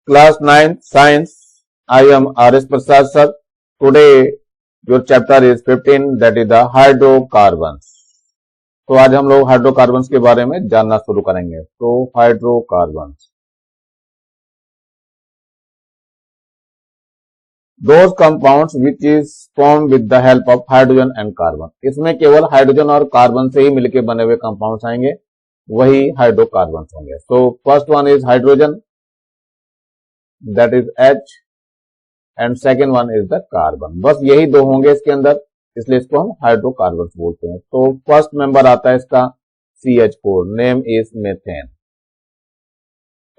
Class 9 Science. I am R.S. Prasad sir. Today your chapter is 15, that is the hydrocarbons. तो आज हम लोग hydrocarbons के बारे में जानना शुरू करेंगे। तो hydrocarbons, those compounds which is formed with the help of hydrogen and carbon. इसमें केवल हाइड्रोजन और कार्बन से ही मिलके बने हुए कंपाउंड्स आएंगे, वही हाइड्रोकार्बन्स होंगे। So first one is hydrogen, that is H, and second one is the carbon. बस यही दो होंगे इसके अंदर, इसलिए इसको हम हाइड्रोकार्बन्स बोलते हैं। तो फर्स्ट मेंबर आता है इसका CH4, नेम इज मेथेन।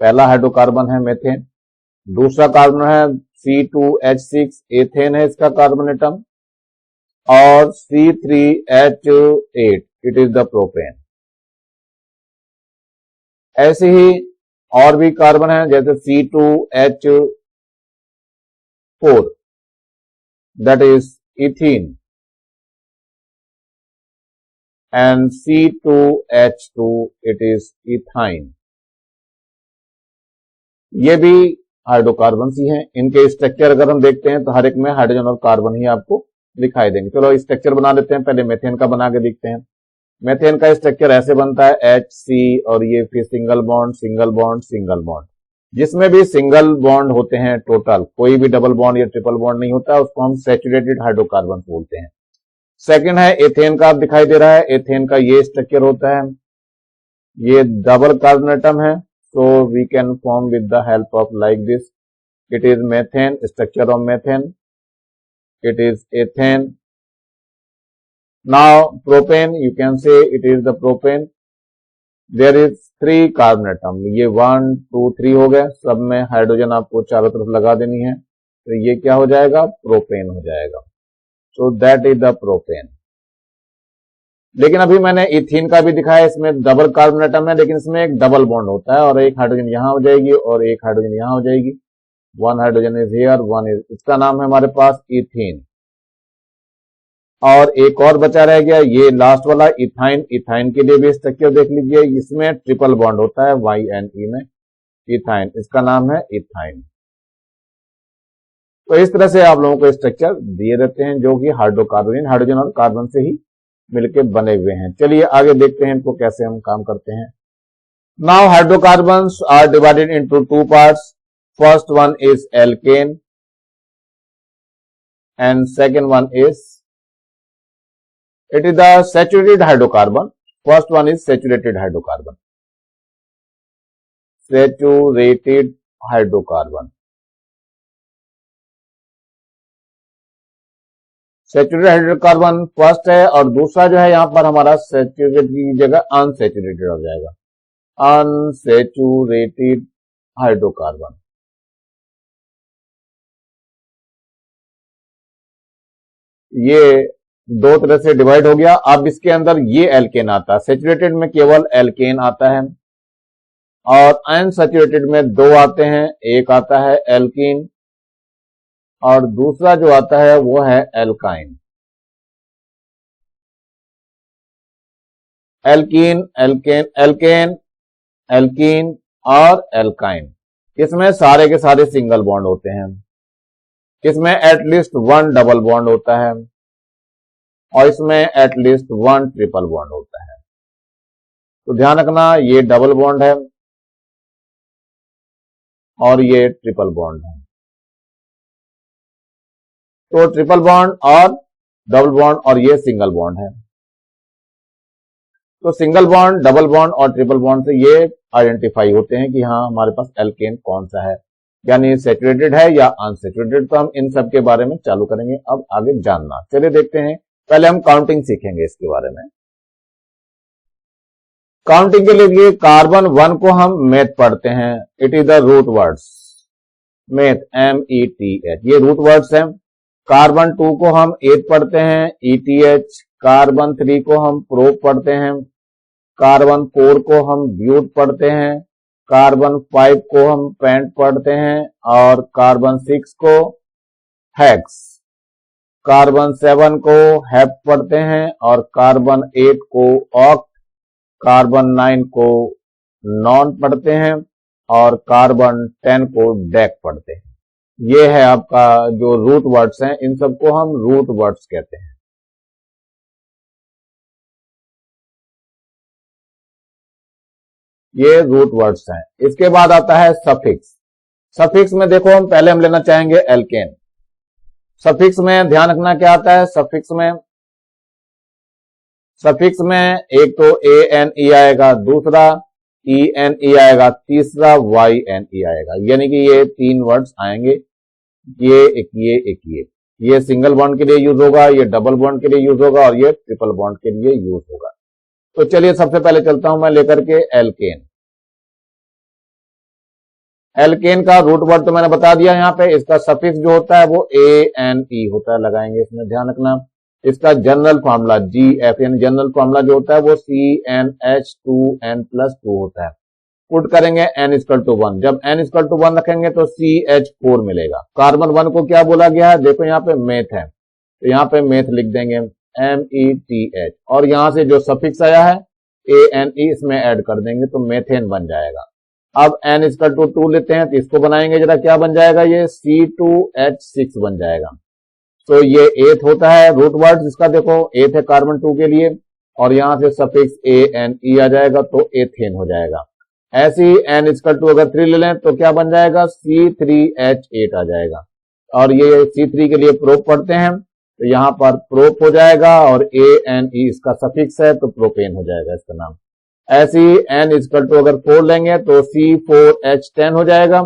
पहला हाइड्रोकार्बन है मेथेन। दूसरा कार्बन है C2H6, एथेन है इसका कार्बन एटम, और C3H8, it is the propane. ऐसे ही और भी कार्बन है, जैसे C2H4, that is ethene, and C2H2, it is ethine. ये भी हाइड्रोकार्बन ही हैं। इनके स्ट्रक्चर अगर हम देखते हैं तो हर एक में हाइड्रोजन और कार्बन ही आपको दिखाई देंगे। चलो स्ट्रक्चर बना लेते हैं, पहले मेथेन का बना के देखते हैं। मेथेन का स्ट्रक्चर ऐसे बनता है, HC, और ये फिर single bond single bond single bond. जिसमें भी सिंगल बॉन्ड होते हैं टोटल, कोई भी डबल बॉन्ड या ट्रिपल बॉन्ड नहीं होता, उसको हम सैचुरेटेड हाइड्रोकार्बन बोलते हैं। सेकंड है एथेन का, दिखाई दे रहा है। एथेन का ये स्ट्रक्चर होता है, ये डबल कार्बन एटम है, so we can form with the help of like this. It is methane, structure of methane, it is ethane. Now propane, you can say it is the propane. There is 3 carbon atom, ये 1 2 3 हो गए, सब में hydrogen आपको चारों तरफ लगा देनी है, तो ये क्या हो जाएगा, प्रोपेन हो जाएगा। So that is the propane. लेकिन अभी मैंने इथीन का भी दिखाया, इसमें डबल कार्बन एटम है, लेकिन इसमें एक डबल बॉन्ड होता है, और एक हाइड्रोजन यहां हो जाएगी और एक हाइड्रोजन यहां हो जाएगी। One hydrogen is here, one is, इसका नाम है हमारे पास इथीन। और एक और बचा रह गया, ये लास्ट वाला इथाइन। इथाइन के लिए भी स्ट्रक्चर देख लीजिए, इसमें ट्रिपल बॉन्ड होता है YNE में, इथाइन, इसका नाम है इथाइन। तो इस तरह से आप लोगों को स्ट्रक्चर दिए रहते हैं, जो कि हाइड्रोकार्बन, हाइड्रोजन और कार्बन से ही मिलके बने हुए हैं। चलिए आगे देखते हैं इनको कैसे हम काम करते हैं। Now hydrocarbons are divided into 2 parts. First one is alkane and second one is, it is the saturated hydrocarbon. First one is saturated hydrocarbon, saturated hydrocarbon. Saturated hydrocarbon first है, और दूसरा जो है यहां पर हमारा सैचुरेटेड की जगह अनसैचुरेटेड हो जाएगा, अनसैचुरेटेड हाइड्रोकार्बन। ये दो तरह से डिवाइड हो गया। अब इसके अंदर ये एल्केन आता है, सैचुरेटेड में केवल एल्केन आता है, और अनसैचुरेटेड में 2 आते हैं, एक आता है एल्कीन और दूसरा जो आता है वो है alkyne. Alkene, alkane, alkane, alkene और एल्काइन, इसमें सारे के सारे सिंगल बॉन्ड होते हैं। इसमें एटलीस्ट 1 डबल बॉन्ड होता है, और इसमें एटलीस्ट 1 ट्रिपल बॉन्ड होता है। तो ध्यान रखना, ये डबल बॉन्ड है और ये ट्रिपल बॉन्ड है। तो ट्रिपल बॉन्ड और डबल बॉन्ड, और ये सिंगल बॉन्ड है। तो सिंगल बॉन्ड, डबल बॉन्ड और ट्रिपल बॉन्ड से ये आइडेंटिफाई होते हैं कि हाँ हमारे पास एल्केन कौन सा है, यानी सैचुरेटेड है या अनसैचुरेटेड। तो हम इन सब के बारे में चालू करेंगे अब आगे जानना। चलिए देखते हैं, पहले हम काउंटिंग सीखेंगे इसके बारे में। काउंटिंग के लिए कार्बन 1 को हम मेथ पढ़ते हैं, it is the root words, meth, METH, ये रूट वर्ड्स हैं। कार्बन 2 को हम एथ पढ़ते हैं, ETH। कार्बन 3 को हम प्रोप पढ़ते हैं, कार्बन 4 को हम ब्यूट पढ़ते हैं, कार्बन 5 को हम पेंट पढ़ते हैं, और कार्बन 6 को हेक्स, कार्बन 7 को हेप पढ़ते हैं, और कार्बन 8 को ऑक्ट, कार्बन 9 को नॉन पढ़ते हैं, और कार्बन 10 को डेक पढ़ते हैं। ये है आपका जो रूट वर्ड्स हैं, इन सबको हम रूट वर्ड्स कहते हैं। ये रूट वर्ड्स हैं। इसके बाद आता है सफिक्स। सफिक्स में देखो हम लेना चाहेंगे एल्केन। सफिक्स में ध्यान रखना क्या आता है। सफिक्स में एक तो ANE आएगा, दूसरा ENE आएगा, तीसरा YNE आएगा। यानी कि ये 3 वर्ड्स आएंगे, ये एक ये। ये सिंगल बॉन्ड के लिए यूज होगा, ये डबल बॉन्ड के लिए यूज होगा और ये ट्रिपल बॉन्ड के लिए यूज होगा। तो चलिए सबसे पहले चलता हूं मैं लेकर के एल्केन। एल्केन का रूट वर्ड तो मैंने बता दिया यहाँ पे। इसका सफिक्स जो होता है वो ANE होता है, लगाएंगे इसमें, ध्यान रखना। इसका जनरल फॉर्मूला GF यानी जनरल फॉर्मूला जो होता है वो CnH2n+2 होता है। पुट करेंगे n=1। जब n=1 रखेंगे तो CH4 मिलेगा। कार्बन 1 को क्या बोला गया है, देखो यहाँ पे मेथ है, तो यहाँ पे मेथ लिख देंगे METH, और यहां से जो सफिक्स आया है ANE इसमें ऐड कर देंगे तो मेथेन बन जाएगा। अब n=2 लेते हैं तो इसको बनाएंगे जरा, क्या बन जाएगा, ये C2H6 बन जाएगा। तो ये एथ होता है रूट वर्ड इसका, देखो एथ है कार्बन 2 के लिए, और यहां से सफिक्स ANE आ जाएगा तो एथेन हो जाएगा। ऐसे ही n=2 अगर 3 ले लें तो क्या बन जाएगा, C3H8 आ जाएगा। और ये C3 के लिए प्रोप पढ़ते हैं तो यहां पर प्रोप हो जाएगा, और ANE इसका सफिक्स है तो प्रोपेन हो जाएगा इसका नाम। ऐसे ही n=2 अगर 4 लेंगे तो C4H10 हो जाएगा।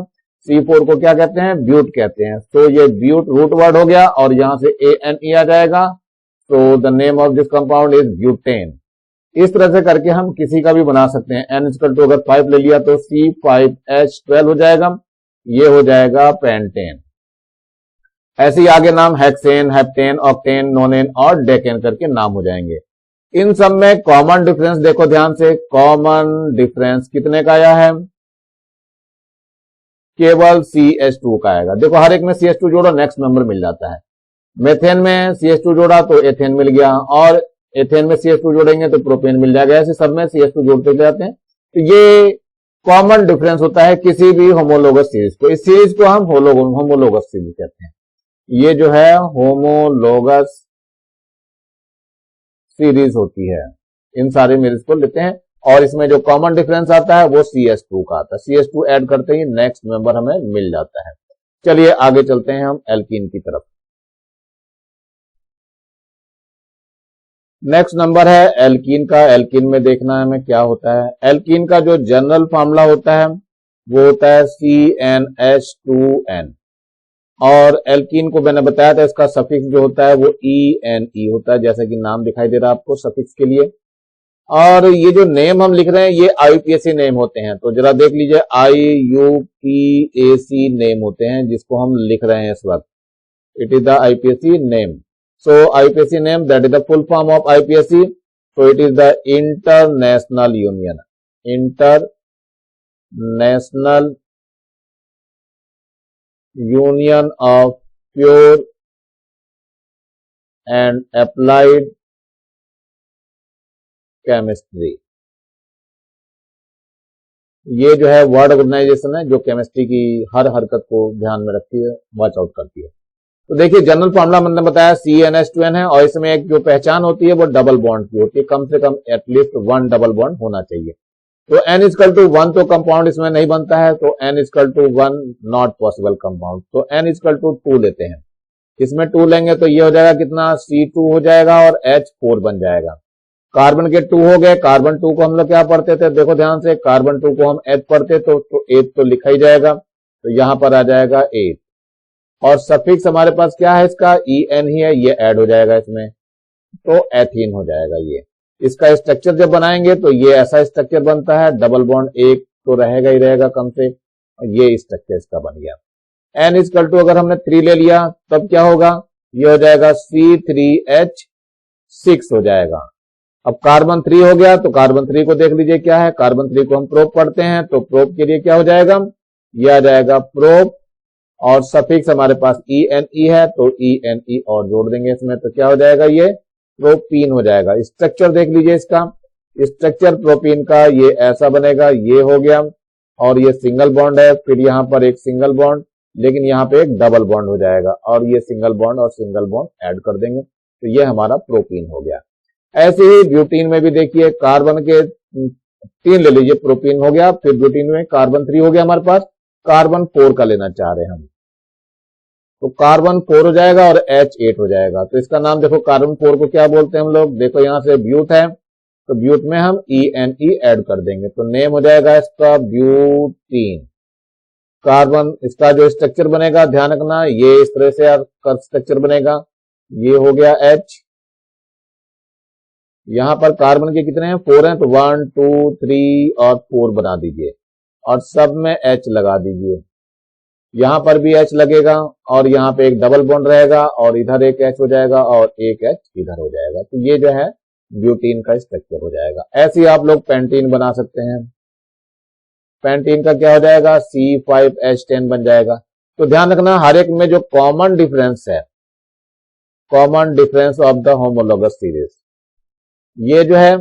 C4 को क्या कहते हैं, ब्यूट कहते हैं। तो ये ब्यूट रूट वर्ड हो गया और यहां से ANE आ जाएगा। तो the name of this compound is butane. इस तरह से करके हम किसी का भी बना सकते हैं। n=2 अगर 5 ले लिया तो C5H12 हो जाएगा, ये हो जाएगा पेंटेन। ऐसे ही आगे नाम हेक्सेन, हेप्टेन, ऑक्टेन, नोनेन और डेकेन करके नाम हो जाएंगे। इन सब में कॉमन डिफरेंस देखो ध्यान से, कॉमन डिफरेंस कितने का आया है, केवल CH2 का आएगा। देखो हर एक में CH2 जोड़ो, नेक्स्ट नंबर मिल जाता है। मेथेन में CH2 जोड़ा तो एथेन मिल गया, और एथेन में CH2 जोड़ेंगे तो प्रोपेन मिल जाएगा। ऐसे सब में CH2 जोड़ते जाते हैं। तो ये कॉमन डिफरेंस होता है किसी भी होमोलोगस सीरीज को। इस सीरीज को हम होमोलोगस सीरीज कहते हैं। ये जो है होमोलोगस सीरीज होती है, इन सारे सीरीज को लेते हैं। और इसमें जो कॉमन डिफरेंस आता है वो CH2 का आता है। CH2 ऐड करते ही नेक्स्ट मेंबर हमें मिल जाता है। चलिए आगे चलते हैं हम एल्कीन की तरफ। नेक्स्ट नंबर है एल्कीन का। एल्कीन में देखना है हमें क्या होता है। एल्कीन का जो जनरल फॉर्मूला होता है वो होता है CnH2n, और एल्कीन को मैंने बताया था इसका सफिक्स जो होता है वो ENE होता है, जैसा कि नाम दिखाई दे रहा है आपको सफिक्स के लिए। और ये जो नेम हम लिख रहे हैं ये IUPAC नेम होते हैं, तो जरा देख लीजिए IUPAC नेम होते हैं जिसको हम लिख रहे हैं इस वक्त। It is the IUPAC name. So IUPAC name, that is the full form of IUPAC. So it is the International Union. International Union of Pure and Applied Chemistry. ये जो है वर्ल्ड ऑर्गेनाइजेशन है जो केमिस्ट्री की हर हरकत को ध्यान में रखती है, वॉच आउट करती है। तो देखिए जनरल फॉर्मूला मैंने बताया CnH2n है, और इसमें एक जो पहचान होती है वो डबल बॉन्ड की होती है, कम से कम एटलीस्ट 1 डबल बॉन्ड होना चाहिए। तो n=1 तो कंपाउंड इसमें नहीं बनता है, तो n=1 नॉट पॉसिबल कंपाउंड। तो n=2 लेते हैं, इसमें 2 लेंगे तो ये हो जाएगा कितना, C2 हो जाएगा और H4 बन जाएगा। कार्बन के 2 हो गए। कार्बन 2 को हम लोग क्या पढ़ते थे, देखो ध्यान से, कार्बन 2 को हम H पढ़ते तो 8 तो लिखा ही जाएगा, तो यहां पर आ जाएगा 8। और सफिक्स हमारे पास क्या है इसका, EN ही है, ये ऐड हो जाएगा इसमें, तो एथीन हो जाएगा। ये इसका स्ट्रक्चर जब बनाएंगे तो ये ऐसा स्ट्रक्चर बनता है, डबल बॉन्ड एक तो रहेगा ही रहेगा कम से, ये स्ट्रक्चर इसका बन गया। n= अगर हमने 3 ले लिया तब क्या होगा, ये हो जाएगा C3H6 हो जाएगा। अब कार्बन 3 हो गया तो कार्बन 3 को देख लीजिए क्या है, कार्बन 3 को हम प्रोप पढ़ते हैं, तो प्रोप के लिए क्या हो जाएगा, ये आ जाएगा प्रोप, और सफिक्स हमारे पास ENE है तो ENE और जोड़ देंगे इसमें, तो क्या हो जाएगा, ये प्रोपीन हो जाएगा। स्ट्रक्चर देख लीजिए इसका, स्ट्रक्चर प्रोपीन का ये ऐसा बनेगा, ये हो गया, और ये सिंगल बॉन्ड है, फिर यहाँ पर एक सिंगल बॉन्ड, लेकिन यहाँ पे एक डबल बॉन्ड हो जाएगा और ये सिंगल बॉन्ड और सिंगल बॉन्ड ऐड कर देंगे तो ये हमारा प्रोपीन हो गया। ऐसे ही ब्यूटीन में भी देखिए कार्बन के 3 ले लीजिए, प्रोपीन हो गया, फिर ब्यूटीन में कार्बन 3 हो गया हमारे पास, कार्बन 4 का लेना चाह रहे हैं हम, तो कार्बन 4 हो जाएगा और H8 हो जाएगा। तो इसका नाम देखो, कार्बन 4 को क्या बोलते हैं हम लोग, देखो यहां से ब्यूट है तो ब्यूट में हम ENE ऐड कर देंगे तो नेम हो जाएगा इसका ब्यूटीन। कार्बन इसका जो स्ट्रक्चर बनेगा ध्यान रखना, ये इस तरह से आपका स्ट्रक्चर बनेगा, ये हो गया H। यहां पर कार्बन के कितने हैं, 4 हैं, तो 1 2 3 और 4 बना दीजिए और सब में H लगा दीजिए। यहां पर भी H लगेगा और यहां पे एक डबल बॉन्ड रहेगा और इधर एक H हो जाएगा और एक H इधर हो जाएगा, तो ये जो है ब्यूटीन का स्ट्रक्चर हो जाएगा। ऐसे ही आप लोग पेंटीन बना सकते हैं। पेंटीन का क्या हो जाएगा, C5H10 बन जाएगा। तो ध्यान रखना हर एक में जो कॉमन डिफरेंस है, common difference of the homologous series, ये जो है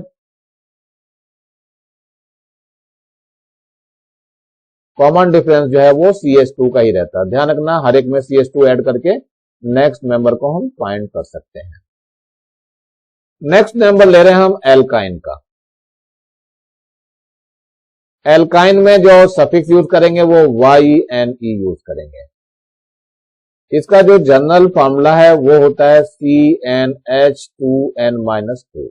कॉमन डिफरेंस जो है वो CH2 का ही रहता है। ध्यान रखना हर एक में CH2 ऐड करके नेक्स्ट मेंबर को हम फाइंड कर सकते हैं। नेक्स्ट नंबर ले रहे हैं हम एल्काइन का। एल्काइन में जो सफिक्स यूज करेंगे वो YNE यूज करेंगे। इसका जो जनरल फॉर्मूला है वो होता है CnH2n-2।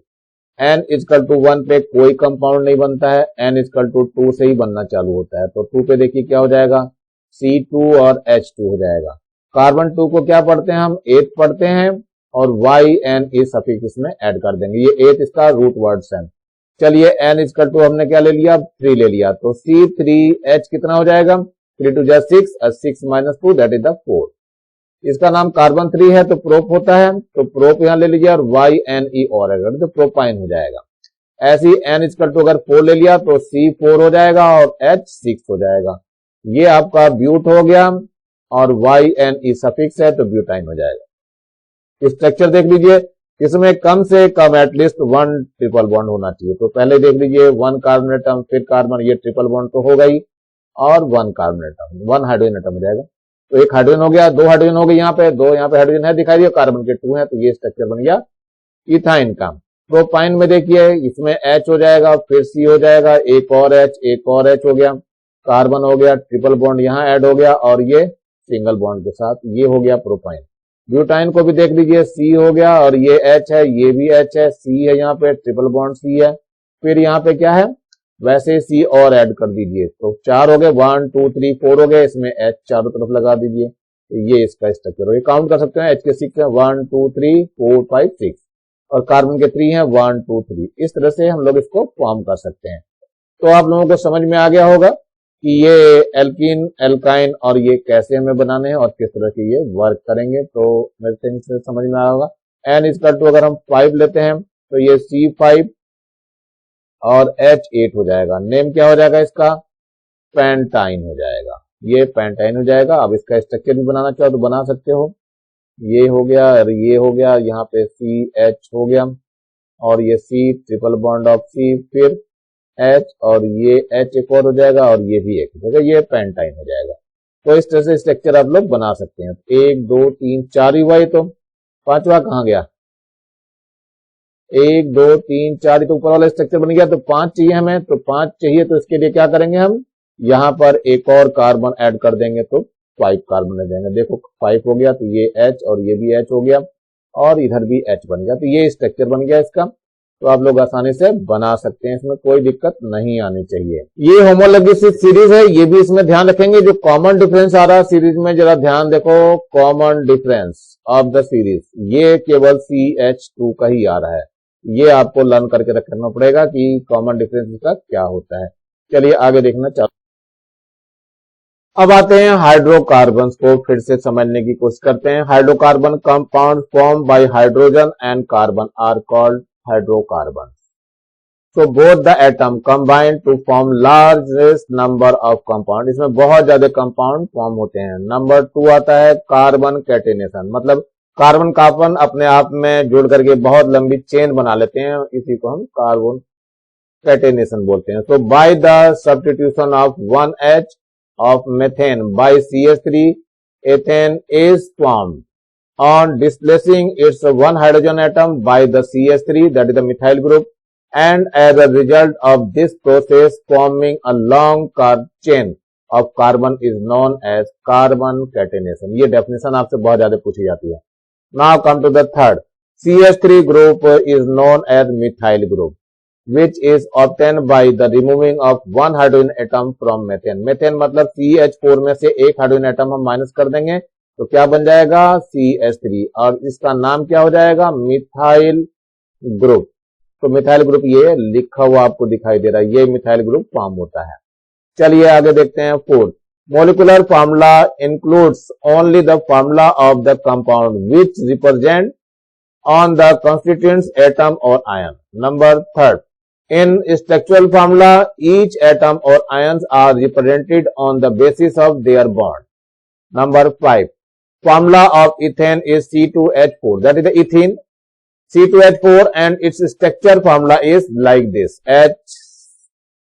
n इजकल टू 1 पे कोई कंपाउंड नहीं बनता है, n इजकल टू 2 से ही बनना चालू होता है। तो 2 पे देखिए क्या हो जाएगा, C2 और H2 हो जाएगा। कार्बन 2 को क्या पढ़ते हैं हम, 8 पढ़ते हैं और YNE सफिक्स इसमें ऐड कर देंगे, ये 8 इसका रूट वर्ड्स है। चलिए n इजकल टू हमने क्या ले लिया, 3 ले लिया, तो C3H कितना हो जाएगा, 3 2 जा 6 और 6 - 2 दैट इज द 4। इसका नाम कार्बन 3 है तो प्रोप होता है, तो प्रोप यहां ले लीजिए और YNE और अगर तो प्रोपाइन हो जाएगा। ऐसे ही n इजकल टू अगर 4 ले लिया तो C4 हो जाएगा और H6 हो जाएगा। ये आपका ब्यूट हो गया और YNE सफिक्स है तो ब्यूटाइन हो जाएगा। स्ट्रक्चर देख लीजिए, इसमें कम से कम एटलीस्ट 1 ट्रिपल बॉन्ड होना चाहिए। तो पहले देख लीजिए 1 कार्बन एटम, फिर कार्बन, ये ट्रिपल बॉन्ड तो होगा ही, और 1 कार्बन एटम, 1 हाइड्रोजन एटम हो जाएगा। तो एक हाइड्रोजन हो गया, 2 हाइड्रोजन हो गए, यहाँ पे 2 यहाँ पे हाइड्रोजन है दिखाई दिया, कार्बन के 2 हैं, तो ये स्ट्रक्चर बन गया इथाइन का। प्रोपाइन में देखिए इसमें H हो जाएगा, फिर C हो जाएगा, एक और H, एक और H हो गया, कार्बन हो गया, ट्रिपल बॉन्ड यहाँ ऐड हो गया और ये सिंगल बॉन्ड के साथ, ये हो गया प्रोपाइन। ब्यूटाइन को भी देख लीजिए, C हो गया और ये H है, ये भी H है, C है, यहाँ पे ट्रिपल बॉन्ड C है, फिर यहाँ पे क्या है, वैसे C और ऐड कर दीजिए, तो 4 हो गए, 1 2 3 4 हो गए, इसमें H चारों तरफ लगा दीजिए, तो ये इसका स्ट्रक्चर हो। ये काउंट कर सकते हैं, H के 6 है, 1 2 3 4 5 6 और कार्बन के 3 है, 1 2 3। इस तरह से हम लोग इसको फॉर्म कर सकते हैं। तो आप लोगों को समझ में आ गया होगा कि ये एल्कीन, एल्काइन और ये कैसे हमें बनाने हैं और किस तरह से ये वर्क करेंगे, तो मेरे से समझ में आया होगा। n इजकल टू अगर हम 5 लेते हैं तो ये C5 और H8 हो जाएगा। नेम क्या हो जाएगा इसका, पेंटाइन हो जाएगा, ये पेंटाइन हो जाएगा। अब इसका स्ट्रक्चर भी बनाना चाहो तो बना सकते हो, ये हो गया और ये हो गया, यहाँ पे CH हो गया और ये C triple bond of C, फिर H और ये H एक और हो जाएगा और ये भी एक हो जाएगा, ये पेंटाइन हो जाएगा। तो इस तरह से स्ट्रक्चर आप लोग बना सकते हैं। 1 2 3 4 ही हुआ, ये तो 5वां कहां गया, 1 2 3 4 तो ऊपर वाला स्ट्रक्चर बन गया, तो 5 चाहिए हमें, तो 5 चाहिए तो इसके लिए क्या करेंगे हम, यहां पर एक और कार्बन ऐड कर देंगे तो 5 कार्बन ले जाएंगे। देखो 5 हो गया, तो ये H और ये भी H हो गया और इधर भी H बन गया, तो ये स्ट्रक्चर बन गया इसका। तो आप लोग आसानी से बना सकते हैं, इसमें कोई दिक्कत नहीं आनी चाहिए। ये होमोलॉगस सीरीज है, ये भी इसमें ध्यान रखेंगे। जो कॉमन डिफरेंस आ रहा है सीरीज में, जरा ध्यान देखो, common difference of the series, ये केवल CH2 का ही आ रहा है। ये आपको लर्न करके रखना पड़ेगा कि कॉमन डिफरेंस का क्या होता है। चलिए आगे देखना चाहते। अब आते हैं हाइड्रोकार्बन को फिर से समझने की कोशिश करते हैं। Hydrocarbon compound form by hydrogen and carbon are called hydrocarbons. So both the atom combine to form largest number of compound. इसमें बहुत ज्यादा कंपाउंड फॉर्म होते हैं। नंबर 2 आता है कार्बन कैटेनेशन, मतलब कार्बन कार्बन अपने आप में जुड़ करके बहुत लंबी चेन बना लेते हैं, इसी को हम कार्बन कैटेनेशन बोलते हैं। तो by the substitution of 1H of methane by CH3, ethane is formed. On displacing its one hydrogen atom by the CH3, that is the methyl group, and as a result of this process forming a long chain of carbon is known as carbon catenation. ये definition आपसे बहुत ज्यादा पूछी जाती है। Now come to the third. CH3 group is known as methyl group, which is obtained by the removing of one hydrogen atom from methane. Methane मतलब CH4 में से एक हाइड्रोजन एटम हम माइनस कर देंगे तो क्या बन जाएगा CH3 और इसका नाम क्या हो जाएगा मिथाइल ग्रुप। तो मिथाइल ग्रुप ये लिखा हुआ आपको दिखाई दे रहा है, ये मिथाइल ग्रुप फॉर्म होता है। चलिए आगे देखते हैं। Fourth, molecular formula includes only the formula of the compound which represent on the constituents atom or ion. Number third, in structural formula each atom or ions are represented on the basis of their bond. Number 5, formula of ethane is C2H4, that is the ethene C2H4 and its structure formula is like this. H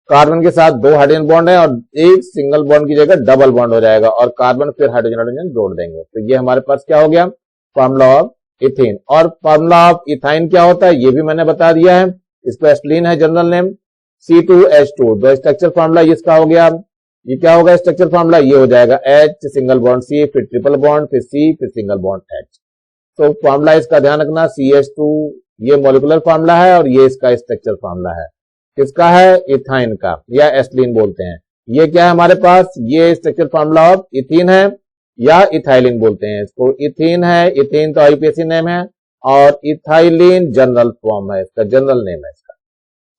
carbon के साथ दो hydrogen bond है और एक single bond की जगह double bond हो जाएगा और कार्बन फिर हाइड्रोजन हाइड्रोजन जोड़ देंगे। तो ये हमारे पास क्या हो गया फॉर्मूला ऑफ इथेन। और फॉर्मूला ऑफ इथाइन क्या होता है ये भी मैंने बता दिया है, इसको एस्टिलीन है जनरल नेम C2H2। तो स्ट्रक्चर फॉर्मूला इसका हो गया, ये क्या होगा स्ट्रक्चर फॉर्मूला ये हो जाएगा H सिंगल बॉन्ड C फिर ट्रिपल बॉन्ड फिर C फिर सिंगल बॉन्ड H। तो फॉर्मूला इसका ध्यान रखना CH2 ये मॉलिक्यूलर फॉर्मूला है और ये इसका स्ट्रक्चर फॉर्मूला है। किसका है इथाइन का या एस्टिलीन बोलते हैं। ये क्या है हमारे पास ये स्ट्रक्चर फॉर्मूला ऑफ इथीन है या इथाइलिन बोलते हैं इसको। इथीन है, इथीन तो आईपीएसी नेम है और इथाइलिन जनरल फॉर्म है इसका, जनरल नेम है इसका।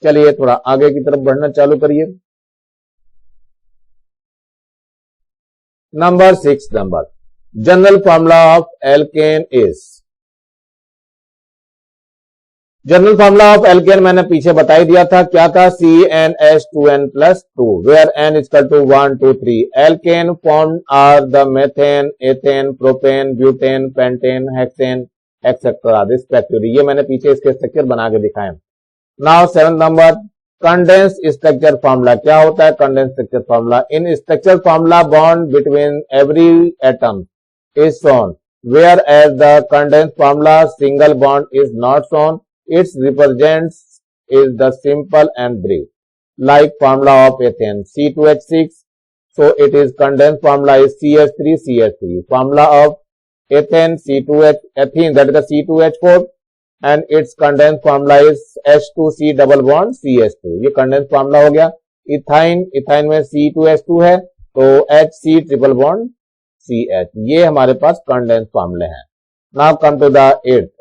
चलिए थोड़ा आगे की तरफ बढ़ना चालू करिए। Number 6 number general formula of alkane is. General formula of alkane मैंने पीछे बता ही दिया था, क्या था CnH2n+2 where n equal to 1 2 3। Alkane formed are the methane, ethane, propane, butane, pentane, hexane etcetera respectively. ये मैंने पीछे इसके स्ट्रक्चर बना के दिखाए। Now 7 number condense structure formula. क्या होता है condense structure formula? In structure formula bond between every atom is shown whereas the condense formula single bond is not shown. Its represents is the simple and brief, like formula of ethane C2H6. So it is condensed formula is CH3CH3. Formula of ethane C2H ethene that is the C2H4 and its condensed formula is H2C double bond CH2. ये condensed formula हो गया। Ethyne, ethyne में C2H2 है तो HC triple bond CH। ये हमारे पास condensed formula है। Now come to the 8th.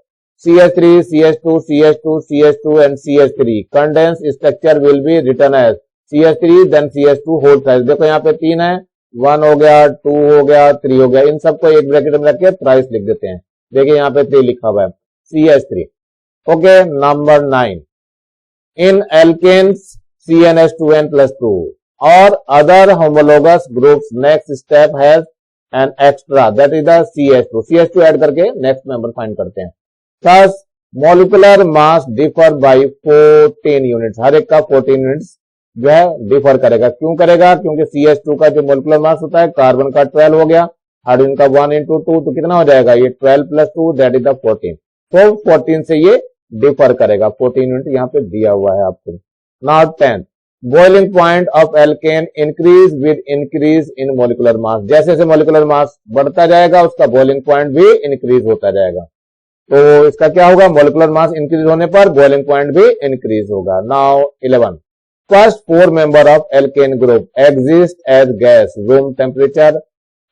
CH3, CH2, CH2, CH2 and CH3. Condensed structure will be written as CH3 then CH2 whole size। देखो यहाँ पे 3 है, 1 हो गया, 2 हो गया, 3 हो गया, इन सबको एक ब्रैकेट में रख के थ्राइस लिख देते हैं। देखिए यहाँ पे 3 लिखा हुआ है CH3। ओके नंबर 9 इन एल्केन्स CnH2n+2 और other homologous groups next step has an extra that is the CH2। CH2 add करके नेक्स्ट मेंबर फाइंड करते हैं। Thus, molecular mass differ by 14 units। हर एक का 14 यूनिट्स जो है डिफर करेगा। क्यों करेगा? क्योंकि CH2 का जो मोलिकुलर मास होता है कार्बन का 12 हो गया, हाइड्रोजन का 1 into 2 तो कितना हो जाएगा ये 12 + 2 दैट इज द 14। तो 14 से ये डिफर करेगा, 14 यूनिट यहाँ पे दिया हुआ है आपको। Now 10th boiling point of alkene increase with increase in molecular mass. जैसे जैसे मोलिकुलर मास बढ़ता जाएगा उसका बॉइलिंग पॉइंट भी इंक्रीज होता जाएगा। तो इसका क्या होगा मोलिकुलर मास इंक्रीज होने पर बॉइलिंग पॉइंट भी इंक्रीज होगा। Now 11 first 4 member of alkane group exist as gas room temperature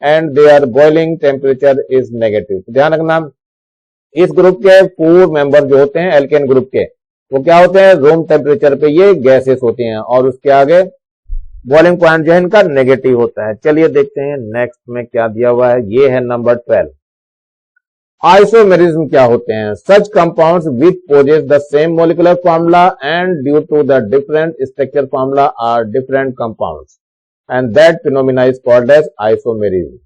and their boiling temperature is negative. ध्यान रखना इस ग्रुप के 4 मेंबर जो होते हैं एल्केन ग्रुप के वो क्या होते हैं रूम टेम्परेचर पे ये गैसेस होती हैं और उसके आगे बॉइलिंग पॉइंट जो है इनका नेगेटिव होता है। चलिए देखते हैं नेक्स्ट में क्या दिया हुआ है। ये है नंबर 12 आइसोमेरिज्म क्या होते हैं? Such compounds which possess the same molecular formula and due to the different structure formula are different compounds and that phenomena is called as isomerism.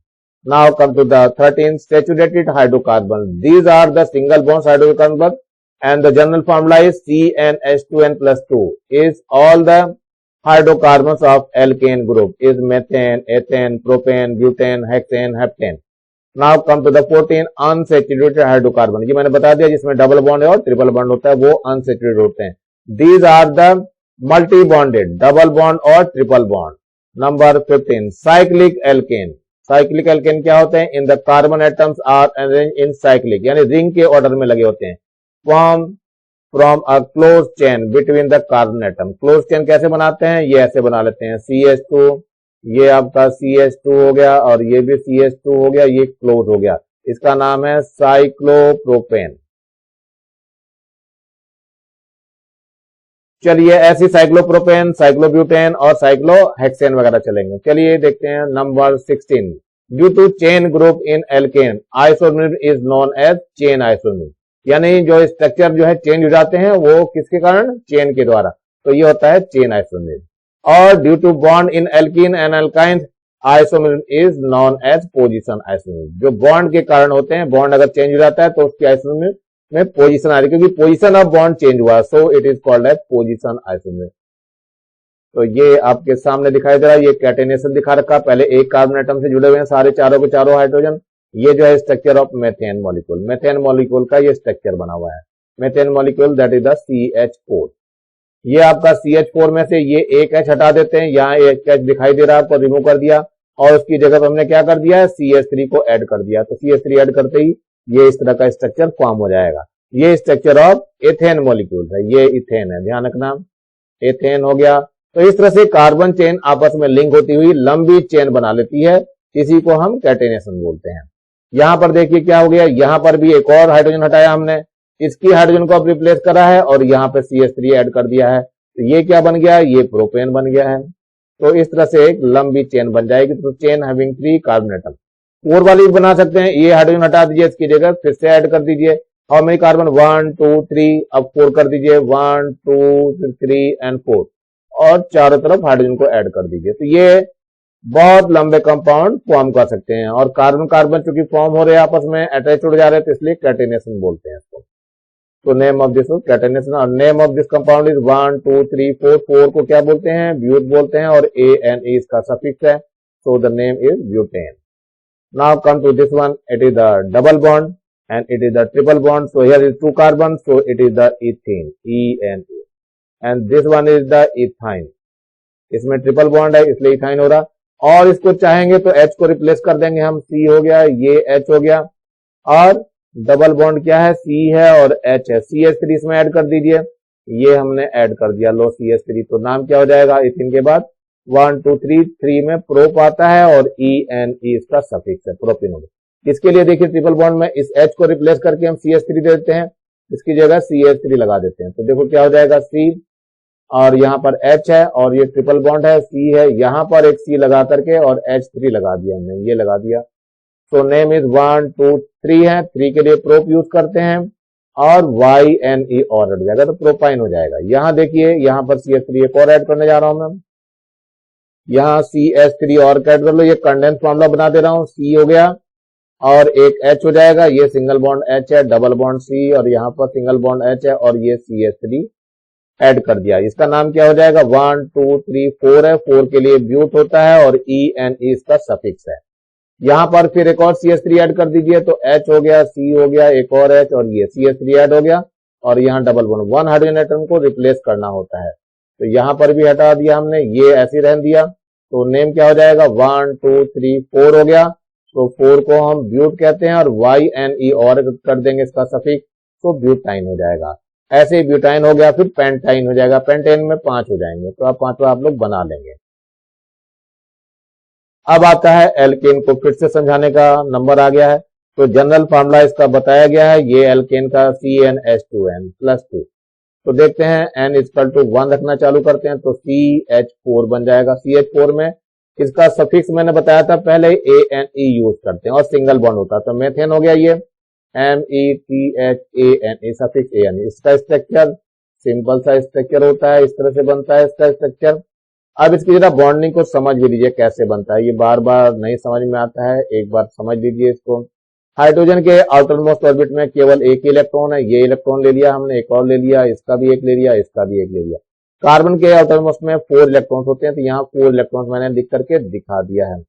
Now come to the 13th saturated hydrocarbon. These are the single bond hydrocarbon and the general formula is CnH2n plus 2 is all the hydrocarbons of alkane group is methane, ethane, propane, butane, hexane, heptane. Now come to the 14 unsaturated hydrocarbon. ये मैंने बता दिया जिसमें double bond और triple bond होता है वो unsaturated होते हैं. These are the multi bonded double bond और triple bond. Number 15 cyclic alkane. Cyclic alkane क्या होते हैं? In the carbon atoms are arranged in cyclic यानी रिंग के ऑर्डर में लगे होते हैं. Form from a close chain between the carbon atom. Close chain कैसे बनाते हैं? ये ऐसे बना लेते हैं. CH2 ये आपका CH2 हो गया और ये भी CH2 हो गया. ये क्लोज हो गया. इसका नाम है साइक्लोप्रोपेन. चलिए ऐसी साइक्लोप्रोपेन, साइक्लोब्यूटेन और साइक्लोहेक्सेन वगैरह चलेंगे. चलिए देखते हैं number 16. Due to chain group in alkane isomer is known as chain isomer. यानी जो स्ट्रक्चर जो है चेंज हो जाते हैं वो किसके कारण? चेन के द्वारा. तो ये होता है चेन आइसोमर. और due to bond in alkene and alkyne isomer is known as position isomer. जो बॉन्ड के कारण होते हैं, बॉन्ड अगर चेंज हो जाता है तो उसकी आइसोमर में पोजीशन आ रही है क्योंकि पोजीशन ऑफ बॉन्ड चेंज हुआ, so it is called as position isomer. तो ये आपके सामने दिखाई दे रहा है. ये कैटेनेशन दिखा रखा. पहले एक कार्बन एटम से जुड़े हुए हैं सारे चारों के चारों हाइड्रोजन. ये जो है structure of methane molecule. Methane molecule का ये स्ट्रक्चर बना हुआ है. Methane molecule that is the CH4. ये आपका CH4 में से ये एक H हटा देते हैं. यहाँ एक H दिखाई दे रहा है आपको, रिमूव कर दिया और उसकी जगह पर हमने क्या कर दिया है? CH3 को ऐड कर दिया. तो CH3 ऐड करते ही ये इस तरह का स्ट्रक्चर फॉर्म हो जाएगा. ये स्ट्रक्चर ऑफ एथेन मॉलिक्यूल है. ये इथेन है, ध्यान रखना. एथेन हो गया. तो इस तरह से कार्बन चेन आपस में लिंक होती हुई लंबी चेन बना लेती है. इसी को हम कैटेनेशन बोलते हैं. यहां पर देखिए क्या हो गया. यहां पर भी एक और हाइड्रोजन हटाया हमने. इसकी हाइड्रोजन को अब रिप्लेस करा है और यहाँ पे CH3 ऐड कर दिया है. तो ये क्या बन गया? ये प्रोपेन बन गया है. तो इस तरह से एक लंबी चेन बन जाएगी. तो चेन हैविंग 3 कार्बन एटम. 4 वाली भी बना सकते हैं. ये हाइड्रोजन हटा दीजिए, इसकी जगह फिर से ऐड कर दीजिए. How many carbon? 1 2 3. अब 4 कर दीजिए. 1 2 3 एंड 4 और चारों तरफ हाइड्रोजन को ऐड कर दीजिए. तो ये बहुत लंबे कंपाउंड फॉर्म कर सकते हैं. और कार्बन कार्बन चूंकि फॉर्म हो रहे हैं आपस में, अटैच उड़ जा रहे हैं, तो इसलिए कैटेनेशन बोलते हैं इसको. तो नेम ऑफ दिस कैटेनेशन. और name of this compound is 1 2 3 4. 4 को क्या बोलते हैं? ब्यूट बोलते हैं और ANE इसका सफिक्स है. So the name is butane. Now come to this one. It is the double bond and it is the triple bond. So here is 2 carbons, so it is the ethene, ENE. And this one is the ethyne. इसमें triple bond है इसलिए ethyne हो रहा. और इसको चाहेंगे तो H को रिप्लेस कर देंगे हम. C हो गया, ये H हो गया. और डबल बॉन्ड क्या है? C है और H है. CH3 इसमें ऐड कर दीजिए. ये हमने ऐड कर दिया. लो CH3. तो नाम क्या हो जाएगा? इथिन के बाद 1 2 3 3 में प्रोप आता है और ENE इसका सफिक्स है. प्रोपिन हो गया. इसके लिए देखिए ट्रिपल बॉन्ड में इस H को रिप्लेस करके हम CH3 दे देते हैं. इसकी जगह CH3 लगा देते हैं. तो देखो क्या हो जाएगा? C और यहाँ पर H है और ये ट्रिपल बॉन्ड है. C है, यहाँ पर एक C लगा करके और H3 लगा दिया हमने. ये लगा दिया. तो नेम इज 1 2 3 है. 3 के लिए प्रोप यूज करते हैं और YNE और हट जाएगा तो प्रोपाइन हो जाएगा. यहाँ देखिए यहाँ पर CH3 एक और ऐड करने जा रहा हूं मैं. यहाँ CH3 और ऐड कर लो. ये कंडेंस फॉर्मूला बना दे रहा हूँ. C हो गया और एक H हो जाएगा. ये सिंगल बॉन्ड H है, डबल बॉन्ड C और यहाँ पर सिंगल बॉन्ड H है और ये CH3 ऐड कर दिया. इसका नाम क्या हो जाएगा? 1 2 3 4 है. 4 के लिए ब्यूट होता है और ENE इसका सफिक्स है. यहाँ पर फिर एक और CH3 ऐड कर दीजिए. तो H हो गया, C हो गया, एक और H और ये CH3 ऐड हो गया. और यहाँ डबल बॉन्ड 1 हाइड्रोजन एटम को रिप्लेस करना होता है. तो यहाँ पर भी हटा दिया हमने. ये ऐसे रहने दिया. तो नेम क्या हो जाएगा? 1 2 3 4 हो गया. तो 4 को हम ब्यूट कहते हैं और YNE और कर देंगे इसका सफिक्स. तो ब्यूटाइन हो जाएगा. ऐसे ही ब्यूटाइन हो गया. फिर पेंटाइन हो जाएगा. पेंटेन में 5 हो जाएंगे. तो अब 5 आप लोग बना लेंगे. अब आता है एल्केन को फिर से समझाने का नंबर आ गया है. तो जनरल फार्मूला इसका बताया गया है. ये एल्केन का CnH2n प्लस 2. तो देखते हैं n इक्वल टू 1 रखना चालू करते हैं. तो CH4 बन जाएगा. CH4 में इसका सफिक्स मैंने बताया था पहले ANE यूज करते हैं और सिंगल बॉन्ड होता है. तो मेथेन हो गया. ये METHANE सफिक्स ANE. इसका स्ट्रक्चर सिंपल सा स्ट्रक्चर होता है. इस तरह से बनता है इसका स्ट्रक्चर. अब इसकी जरा बॉन्डिंग को समझ भी लीजिए कैसे बनता है. ये बार बार नहीं समझ में आता है, एक बार समझ लीजिए इसको. हाइड्रोजन के आउटर मोस्ट ऑर्बिट में केवल एक ही इलेक्ट्रॉन है, ये इलेक्ट्रॉन ले लिया हमने, एक और ले लिया, इसका भी एक ले लिया, इसका भी एक ले लिया। कार्बन के आउटर मोस्ट में 4 इलेक्ट्रॉन्स होते हैं, तो यहाँ 4 इलेक्ट्रॉन्स मैंने लिख करके दिखा दिया है।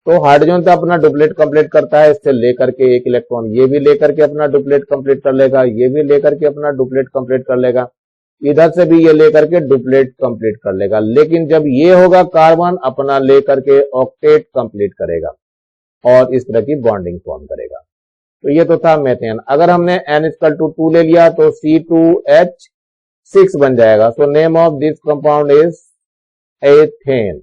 तो हाइड्रोजन तो अपना डुप्लेट कंप्लीट करता है, इससे लेकर के एक इलेक्ट्रॉन ये भी लेकर के अपना डुप्लेट कंप्लीट कर लेगा, ये भी लेकर के अपना डुप्लेट कंप्लीट कर लेगा, इधर से भी ये लेकर के डुप्लेट कंप्लीट कर लेगा। लेकिन जब ये होगा कार्बन अपना लेकर के ऑक्टेट कंप्लीट करेगा और इस तरह की बॉन्डिंग फॉर्म करेगा। तो ये तो था मेथेन। अगर हमने N=2 ले लिया तो C2H6 बन जाएगा। So name of this compound is ethane.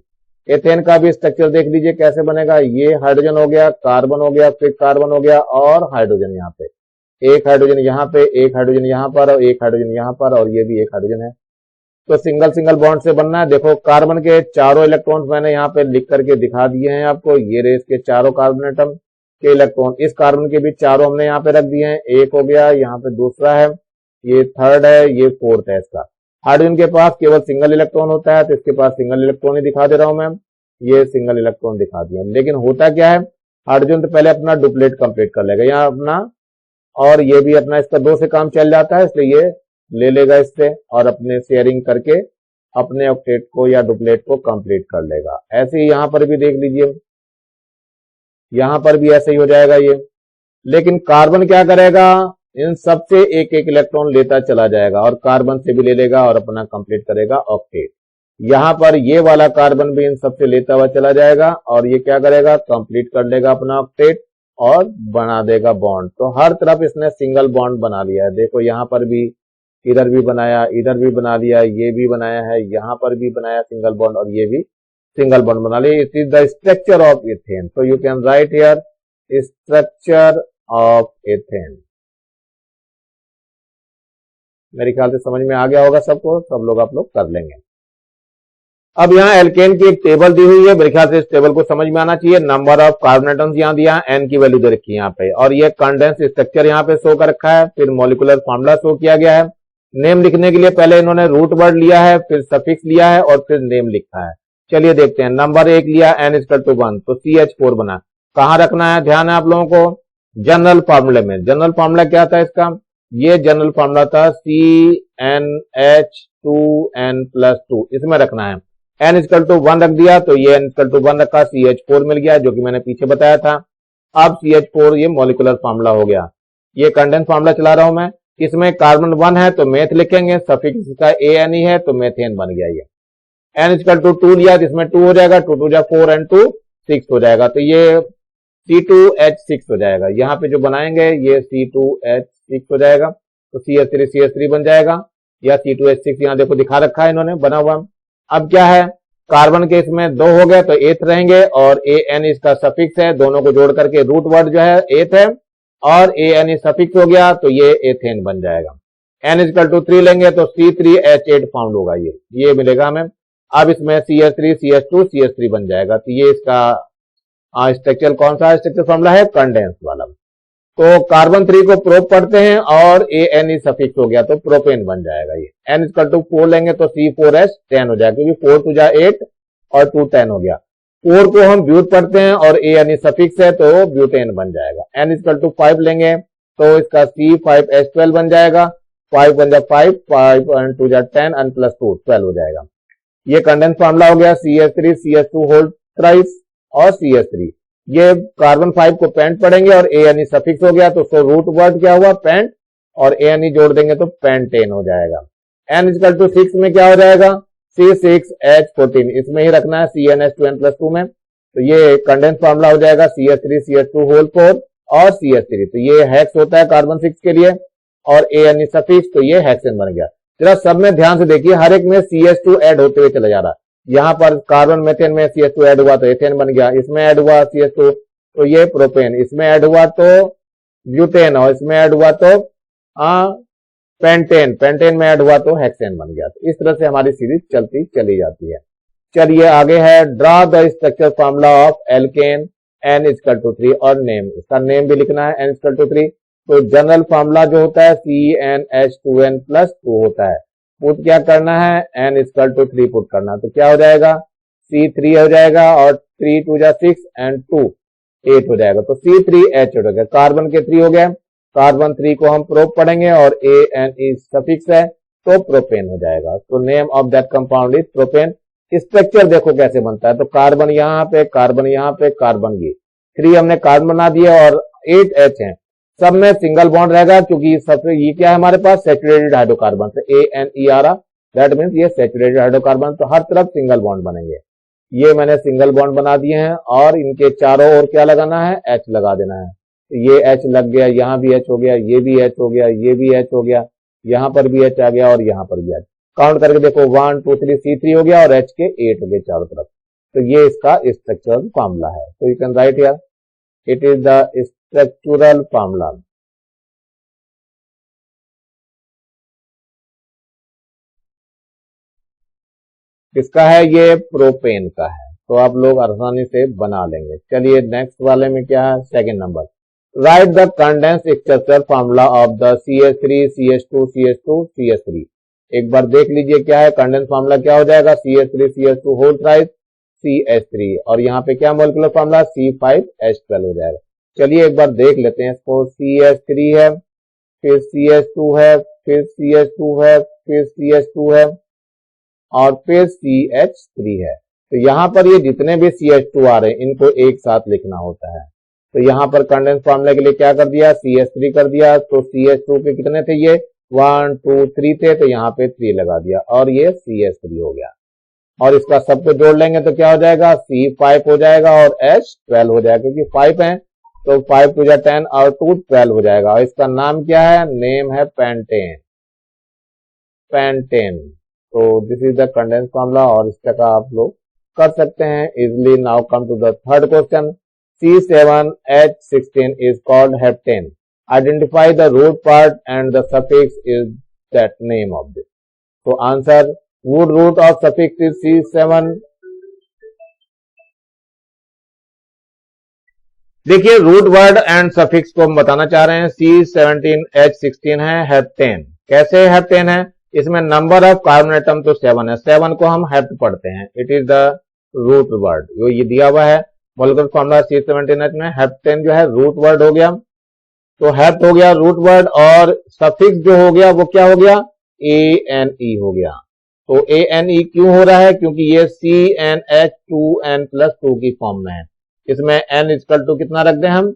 Ethane का भी स्ट्रक्चर देख लीजिए कैसे बनेगा। ये हाइड्रोजन हो गया, कार्बन हो गया, फिर कार्बन हो गया और हाइड्रोजन यहाँ पे, एक हाइड्रोजन यहाँ पे, एक हाइड्रोजन यहाँ पर और एक हाइड्रोजन यहाँ पर, और ये भी एक हाइड्रोजन है। तो सिंगल सिंगल बॉन्ड से बनना है। देखो कार्बन के चारों इलेक्ट्रॉन्स मैंने यहाँ पे लिख करके दिखा दिए हैं आपको। ये रहे इसके चारों कार्बन एटम के इलेक्ट्रॉन। इस कार्बन के भी चारों हमने यहाँ पे रख दिए हैं। एक हो गया, यहाँ पे दूसरा है, ये थर्ड है, ये फोर्थ है इसका। हाइड्रोजन के पास केवल सिंगल इलेक्ट्रॉन होता है, तो इसके पास सिंगल इलेक्ट्रॉन ही दिखा दे रहा हूं मैं। ये सिंगल इलेक्ट्रॉन दिखा दिया। लेकिन होता क्या है, हाइड्रोजन तो पहले अपना डुप्लेट कंप्लीट कर लेगा यहाँ अपना, और ये भी अपना इसका 2 से काम चल जाता है, इसलिए ये ले लेगा इससे और अपने शेयरिंग करके अपने ऑक्टेट को या डुप्लेट को कंप्लीट कर लेगा। ऐसे ही यहां पर भी देख लीजिए, यहां पर भी ऐसे ही हो जाएगा ये। लेकिन कार्बन क्या करेगा, इन सबसे एक एक इलेक्ट्रॉन लेता चला जाएगा और कार्बन से भी ले लेगा और अपना कंप्लीट करेगा ऑक्टेट। यहां पर ये वाला कार्बन भी इन सबसे लेता हुआ चला जाएगा और ये क्या करेगा, कंप्लीट कर लेगा अपना ऑक्टेट और बना देगा बॉन्ड। तो हर तरफ इसने सिंगल बॉन्ड बना लिया है। देखो यहां पर भी, इधर भी बनाया, इधर भी बना लिया, ये भी बनाया है, यहां पर भी बनाया सिंगल बॉन्ड और ये भी सिंगल बॉन्ड बना लिया। It is the structure of ethane. So you can right here structure of ethane. मेरे ख्याल से समझ में आ गया होगा सबको, सब लोग आप लोग कर लेंगे। अब यहाँ एल्केन की एक टेबल दी हुई है, मेरे ख्याल से इस टेबल को समझ में आना चाहिए। नंबर ऑफ कार्बन एटम्स यहाँ दिया है, एन की वैल्यू दे रखी है यहाँ पे, और ये कंडेंस स्ट्रक्चर यहाँ पे शो कर रखा है। फिर मॉलिक्यूलर फॉर्मूला शो किया गया है। नेम लिखने के लिए पहले इन्होंने रूट वर्ड लिया है, फिर सफिक्स लिया है और फिर नेम लिखा है। चलिए देखते हैं। नंबर 1 लिया N=1, तो CH4 बना। कहां रखना है, ध्यान है आप लोगों को, जनरल फॉर्मूले में। जनरल फॉर्मूला क्या था इसका, ये जनरल फॉर्मूला था CnH2n+2, इसमें रखना है। N=1 रख दिया तो ये N=1 रखा, CH4 मिल गया जो कि मैंने पीछे बताया था। अब CH4 ये मॉलिक्यूलर फॉर्मूला हो गया। ये कंडेंस फॉर्मूला चला रहा हूं मैं। इसमें कार्बन 1 है तो मेथ लिखेंगे, सफिक्स इसका ANE है तो मेथेन बन गया ये। N=2 लिया जिसमें 2 हो जाएगा, 2 2 4 and 2 6 हो जाएगा, तो ये C2H6 हो जाएगा। यहाँ पे जो बनाएंगे ये C2H6 हो जाएगा, तो CH3 बन जाएगा, या C2H6 यहाँ देखो दिखा रखा है इन्होंने बना हुआ। अब क्या है, कार्बन के इसमें 2 हो गए तो एथ रहेंगे, और AN इसका सफिक्स है, दोनों को जोड़ करके रूट वर्ड जो है एथ है, और ANE सफिक्स हो गया तो ये एथेन बन जाएगा। N=3 लेंगे तो C3H8 फाउंड होगा, ये मिलेगा हमें। अब इसमें CH3 CH2 CH3 बन जाएगा, तो ये इसका स्ट्रक्चर कौन सा स्ट्रक्चर फॉर्मूला है, कंडेंस वाला। तो कार्बन 3 को प्रोप पढ़ते हैं और ANE सफिक्स हो गया तो प्रोपेन बन जाएगा ये। N=4 लेंगे तो C4H10 हो जाएगा, क्योंकि 4 2 8 और 2 10 हो गया। 4 को हम ब्यूट पढ़ते हैं और ANE सफिक्स है तो ब्यूटेन बन जाएगा। N=5 लेंगे तो इसका C5H12 बन जाएगा, 5 1 5 5 and 2 10 and +2 12 हो जाएगा। ये कंडेंस फॉर्मूला हो गया। CH3 CH2 होल थ्राइस और CH3, ये कार्बन 5 को पेंट पढ़ेंगे और ANE सफिक्स हो गया, तो रूट वर्ड क्या हुआ, पेंट, और ANE जोड़ देंगे तो पेंटेन हो जाएगा। N=6 में क्या हो जाएगा, C6H14, इसमें ही रखना है CnH2n+2 में, तो ये कंडेंस फॉर्मूला हो जाएगा CH3 CH2 होल 4 और CH3, तो ये हेक्स होता है कार्बन 6 के लिए, और ANE सफिक्स, तो ये हेक्सेन बन गया। जरा सब में ध्यान से देखिए, हर एक में CH2 ऐड होते हुए चला जा रहा है। यहाँ पर कार्बन मेथेन में CH2 ऐड हुआ तो एथेन बन गया, इसमें ऐड हुआ CH2 तो ये प्रोपेन, इसमें ऐड हुआ तो ब्यूटेन, और इसमें ऐड हुआ तो पेंटेन, पेंटेन में ऐड हुआ तो हेक्सेन बन गया। तो इस तरह से हमारी सीरीज चलती चली जाती है। चलिए आगे है, draw the structure formula of alkene N=3, और नेम, इसका नेम भी लिखना है N=3। तो जनरल फॉर्मूला जो होता है CnH2n+2 होता है। पुट क्या करना है, N=3 पुट करना है, तो क्या हो जाएगा, C3 हो जाएगा, और 3 2 6 and 2, 8 हो जाएगा। तो C3H8 हो गया, कार्बन के 3 हो गया, कार्बन 3 को हम प्रोप पढ़ेंगे और ANE सफिक्स है तो प्रोपेन हो जाएगा। तो name of that compound is propane. Structure देखो कैसे बनता है, तो कार्बन यहाँ पे, कार्बन यहाँ पे, कार्बन ये 3 हमने कार्बन बना दिया और 8H है, सब में सिंगल बॉन्ड रहेगा क्योंकि सबसे ये क्या है हमारे पास सैचुरेटेड हाइड्रोकार्बन, तो ANE आ रहा, दैट मीन्स ये सैचुरेटेड हाइड्रोकार्बन, तो हर तरफ सिंगल बॉन्ड बनेंगे। ये मैंने सिंगल बॉन्ड बना दिए हैं और इनके चारों ओर क्या लगाना है, H लगा देना है। तो ये H लग गया, यहाँ भी H हो गया, ये भी H हो गया, ये भी H हो गया, यहाँ पर भी H आ गया और यहाँ पर भी H। काउंट करके देखो 1 2 3 C3 हो गया और H के 8 हो गए चारों तरफ। तो ये इसका स्ट्रक्चरल फॉर्मूला है। तो you can right here it is the structural formula. किसका है, ये प्रोपेन का है। तो आप लोग आसानी से बना लेंगे। चलिए नेक्स्ट वाले में क्या है, second number, right the condense structure formula of the CH3 CH2 CH2 CH3। एक बार देख लीजिए क्या है कंडेंस फॉर्मूला, क्या हो जाएगा CH3 CH2 whole thrice CH3 और यहाँ पे क्या मोलिकुलर फॉर्मूला C5H12 हो जाएगा। चलिए एक बार देख लेते हैं इसको, CH3 है, फिर CH2 है, फिर CH2 है, फिर CH2 है और फिर CH3 है। तो यहाँ पर ये जितने भी CH2 आ रहे हैं इनको एक साथ लिखना होता है। तो यहाँ पर कंडेंस फॉर्मूला के लिए क्या कर दिया, CH3 कर दिया, तो CH2 के कितने थे, ये 1 2 3 थे, तो यहाँ पे 3 लगा दिया और ये CH3 हो गया। और इसका सबको जोड़ लेंगे तो क्या हो जाएगा, C5 हो जाएगा और H12 हो जाएगा, क्योंकि 5 है तो 5 2 10 और 2 12 हो जाएगा। और इसका नाम क्या है, नेम है पेंटेन, पेंटेन। तो this is the condense formula और इस तरह आप लोग कर सकते हैं easily. Now come to the third question, C7H16 is called heptane. Identify the root part and the suffix is that name of this. So answer, wood root of suffix is C7। देखिए root word and suffix को हम बताना चाह रहे हैं। C17H16 है heptane. कैसे heptane है, इसमें नंबर ऑफ कार्बन एटम तो 7 है, 7 को हम हेप्ट पढ़ते हैं, it is the root word. ये दिया हुआ है मोलिकुलर फॉर्मूला C17H में, हेप्टेन जो है रूट वर्ड हो गया, तो हेप्ट हो गया रूट वर्ड और सफिक्स जो हो गया वो क्या हो गया, ANE हो गया। तो ANE क्यों हो रहा है, क्योंकि ये CnH2n+2 की फॉर्म में है। इसमें n इक्वल टू कितना रख दें हम,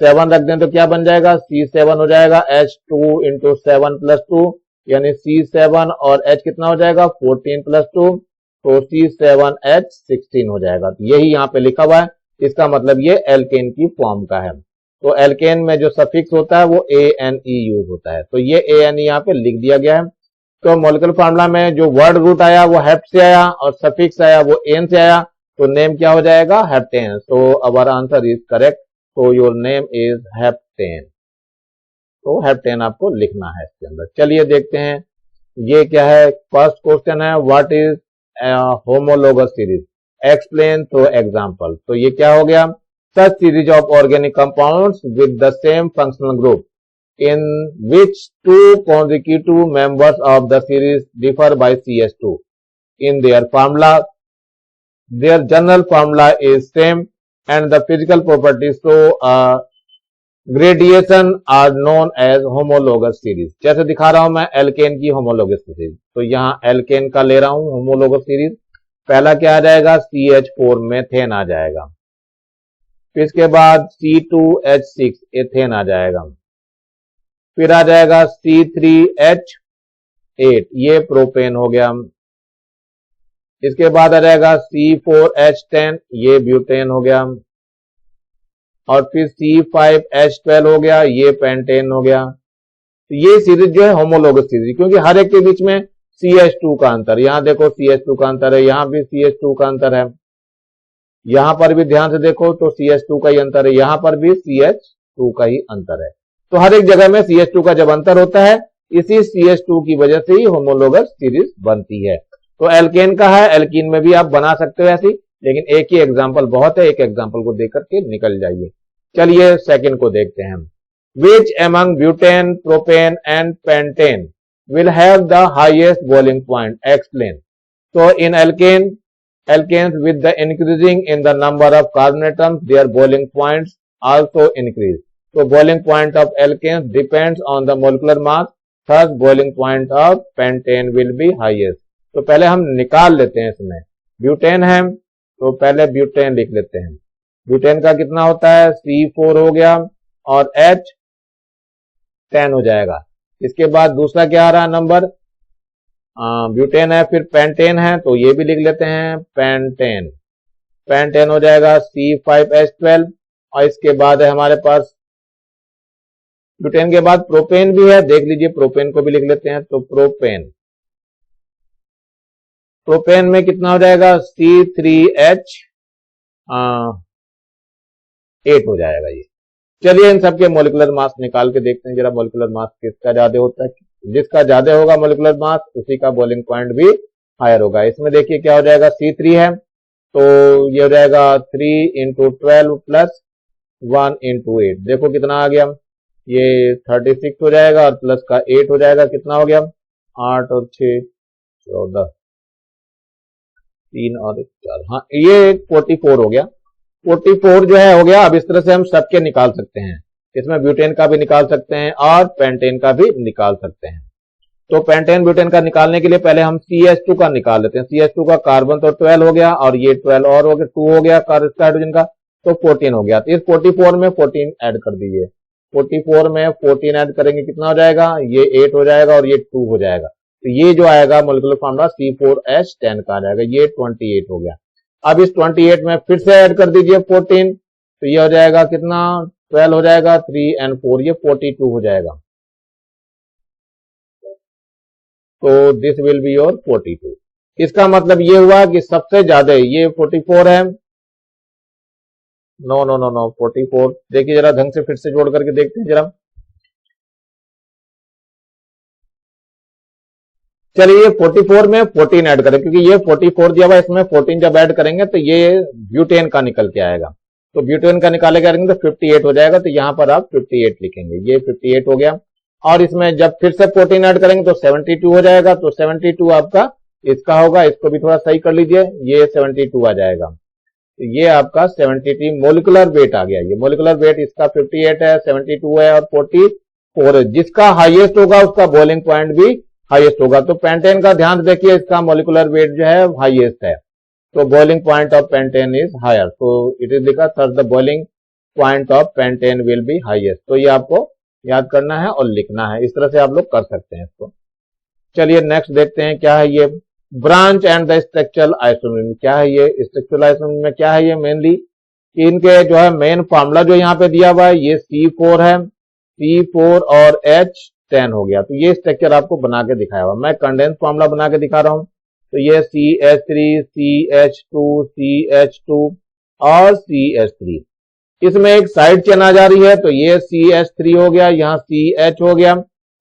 7 रख दें तो क्या बन जाएगा, C7 हो जाएगा, H2 इंटू 7 + 2 यानी C7 और H कितना हो जाएगा 14 + 2, तो C7H16 हो जाएगा। तो यही यहाँ पे लिखा हुआ है, इसका मतलब ये एल्केन की फॉर्म का है। तो एल्केन में जो सफिक्स होता है वो ANE यूज होता है, तो ये ANE यहाँ पे लिख दिया गया है। तो मोलिकुलर फार्मूला में जो वर्ड रूट आया वो हेप्ट से आया और सफिक्स आया वो एन से आया, तो नेम क्या हो जाएगा, heptane. So our answer is correct, तो योर नेम इज हेप्टेन। तो हेप्टेन आपको लिखना है इसके अंदर। चलिए देखते हैं ये क्या है। फर्स्ट क्वेश्चन है, what is homologous series, explain through example. तो ये क्या हो गया, such series of organic compounds with the same functional group in which two consecutive members of the series differ by CH2 in their formula. Their general formula is same and the physical properties so gradation are known as homologous series। जैसे दिखा रहा हूं मैं alkene की homologous series, तो यहाँ alkene का ले रहा हूं होमोलोगस सीरीज। पहला क्या आ जाएगा, CH4 मेथेन आ जाएगा, फिर इसके बाद C2H6 एथेन आ जाएगा, फिर आ जाएगा C3H8 ये प्रोपेन हो गया, इसके बाद आ जाएगा C4H10 ये ब्यूटेन हो गया, और फिर C5H12 हो गया ये पेंटेन हो गया। तो ये सीरीज जो है होमोलोगस सीरीज, क्योंकि हर एक के बीच में CH2 का अंतर, यहां देखो CH2 का अंतर है, यहां भी CH2 का अंतर है, यहां पर भी ध्यान से देखो तो CH2 का ही अंतर है, यहां पर भी CH2 का ही अंतर है। तो हर एक जगह में CH2 का जब अंतर होता है, इसी CH2 की वजह से ही होमोलोगस सीरीज बनती है। तो एल्केन का है, एल्कीन में भी आप बना सकते हो ऐसी, लेकिन एक ही एग्जांपल बहुत है, एक एग्जांपल को देख करके निकल जाइए। चलिए सेकंड को देखते हैं, which among butane propane and pentane will have the highest boiling point, explain. तो इन alkene Alkanes with the increasing in the number of carbon atoms, their boiling points also increase. So boiling point of alkanes depends on the molecular mass. Thus boiling point of pentane will be highest. तो पहले हम निकाल लेते हैं इसमें butane है, तो पहले ब्यूटेन लिख लेते हैं। ब्यूटेन का कितना होता है, C4 हो गया और H 10 हो जाएगा। इसके बाद दूसरा क्या आ रहा है नंबर, ब्यूटेन है, फिर पेंटेन है, तो ये भी लिख लेते हैं पेंटेन। पेंटेन हो जाएगा C5H12 और इसके बाद है हमारे पास ब्यूटेन के बाद प्रोपेन भी है, देख लीजिए प्रोपेन को भी लिख लेते हैं। तो प्रोपेन, प्रोपेन में कितना हो जाएगा C3H 8 हो जाएगा ये। चलिए इन सबके मोलिकुलर मास निकाल के देखते हैं जरा, मोलिकुलर मास किसका ज्यादा होता है। जिसका ज्यादा होगा मोलिकुलर मास उसी का बॉइलिंग पॉइंट भी हायर होगा। इसमें देखिए क्या हो जाएगा, C3 है तो ये हो जाएगा 3 × 12 प्लस 1 × 8, देखो कितना आ गया, ये 36 हो जाएगा और प्लस का 8 हो जाएगा, कितना हो गया 8 और 6 14, 3 और 4, हाँ ये 44 हो गया। 44 जो है हो गया। अब इस तरह से हम सबके निकाल सकते हैं, इसमें ब्यूटेन का भी निकाल सकते हैं और पेंटेन का भी निकाल सकते हैं। तो पेंटेन ब्यूटेन का निकालने के लिए पहले हम CH2 का निकाल लेते हैं। CH2 का कार्बन तो 12 हो गया और ये 12 और हो गया, 2 हो गया हाइड्रोजन का, तो 14 हो गया। तो इस 44 में 14 ऐड कर दीजिए। 44 में 14 ऐड करेंगे कितना हो जाएगा, ये 8 हो जाएगा और ये 2 हो जाएगा। तो ये जो आएगा मोलिकुलर फॉर्मूला C4H10 का आ जाएगा, ये 28 हो गया। अब इस 28 में फिर से ऐड कर दीजिए 14, तो ये हो जाएगा कितना 12 हो जाएगा, 3 और 4 ये 42 हो जाएगा। तो दिस विल बी योर 42। इसका मतलब ये हुआ कि सबसे ज्यादा ये 44 है, नो नो नो नो 44, देखिए जरा ढंग से फिर से जोड़ करके देखते हैं जरा। चलिए 44 में 14 ऐड करें, क्योंकि ये 44 दिया हुआ, इसमें 14 जब ऐड करेंगे तो ये ब्यूटेन का निकल के आएगा। तो ब्यूटेन का निकाले करेंगे तो 58 हो जाएगा, तो यहां पर आप 58 लिखेंगे, ये 58 हो गया। और इसमें जब फिर से 14 ऐड करेंगे तो 72 हो जाएगा। तो 72 आपका इसका होगा, इसको भी थोड़ा सही कर लीजिए, ये 72 आ जाएगा। तो ये आपका 72 मोलिकुलर वेट आ गया। ये मोलिकुलर वेट इसका 58 है, 72 है और 44 है। जिसका हाईएस्ट होगा उसका बॉइलिंग पॉइंट भी हाईएस्ट होगा। तो पेंटेन का ध्यान देखिए, इसका मोलिकुलर वेट जो है हाईएस्ट है, तो boiling point of pentane is higher. तो इट इज लिखा sir the boiling point of pentane will be highest. तो ये आपको याद करना है और लिखना है, इस तरह से आप लोग कर सकते हैं इसको। चलिए नेक्स्ट देखते हैं क्या है ये branch and the structural isomer. क्या है ये स्ट्रक्चरल आइसोमर में, क्या है ये मेनली इनके जो है मेन फॉर्मूला जो यहाँ पे दिया हुआ है ये C4 है, C4 और H10 हो गया। तो ये स्ट्रक्चर आपको बना के दिखाया हुआ, मैं कंडेंस फॉर्मूला बना के दिखा रहा हूं। तो ये CH3 CH2 CH2 और CH3, इसमें एक साइड चेन आ जा रही है, तो ये CH3 हो गया, यहाँ CH हो गया,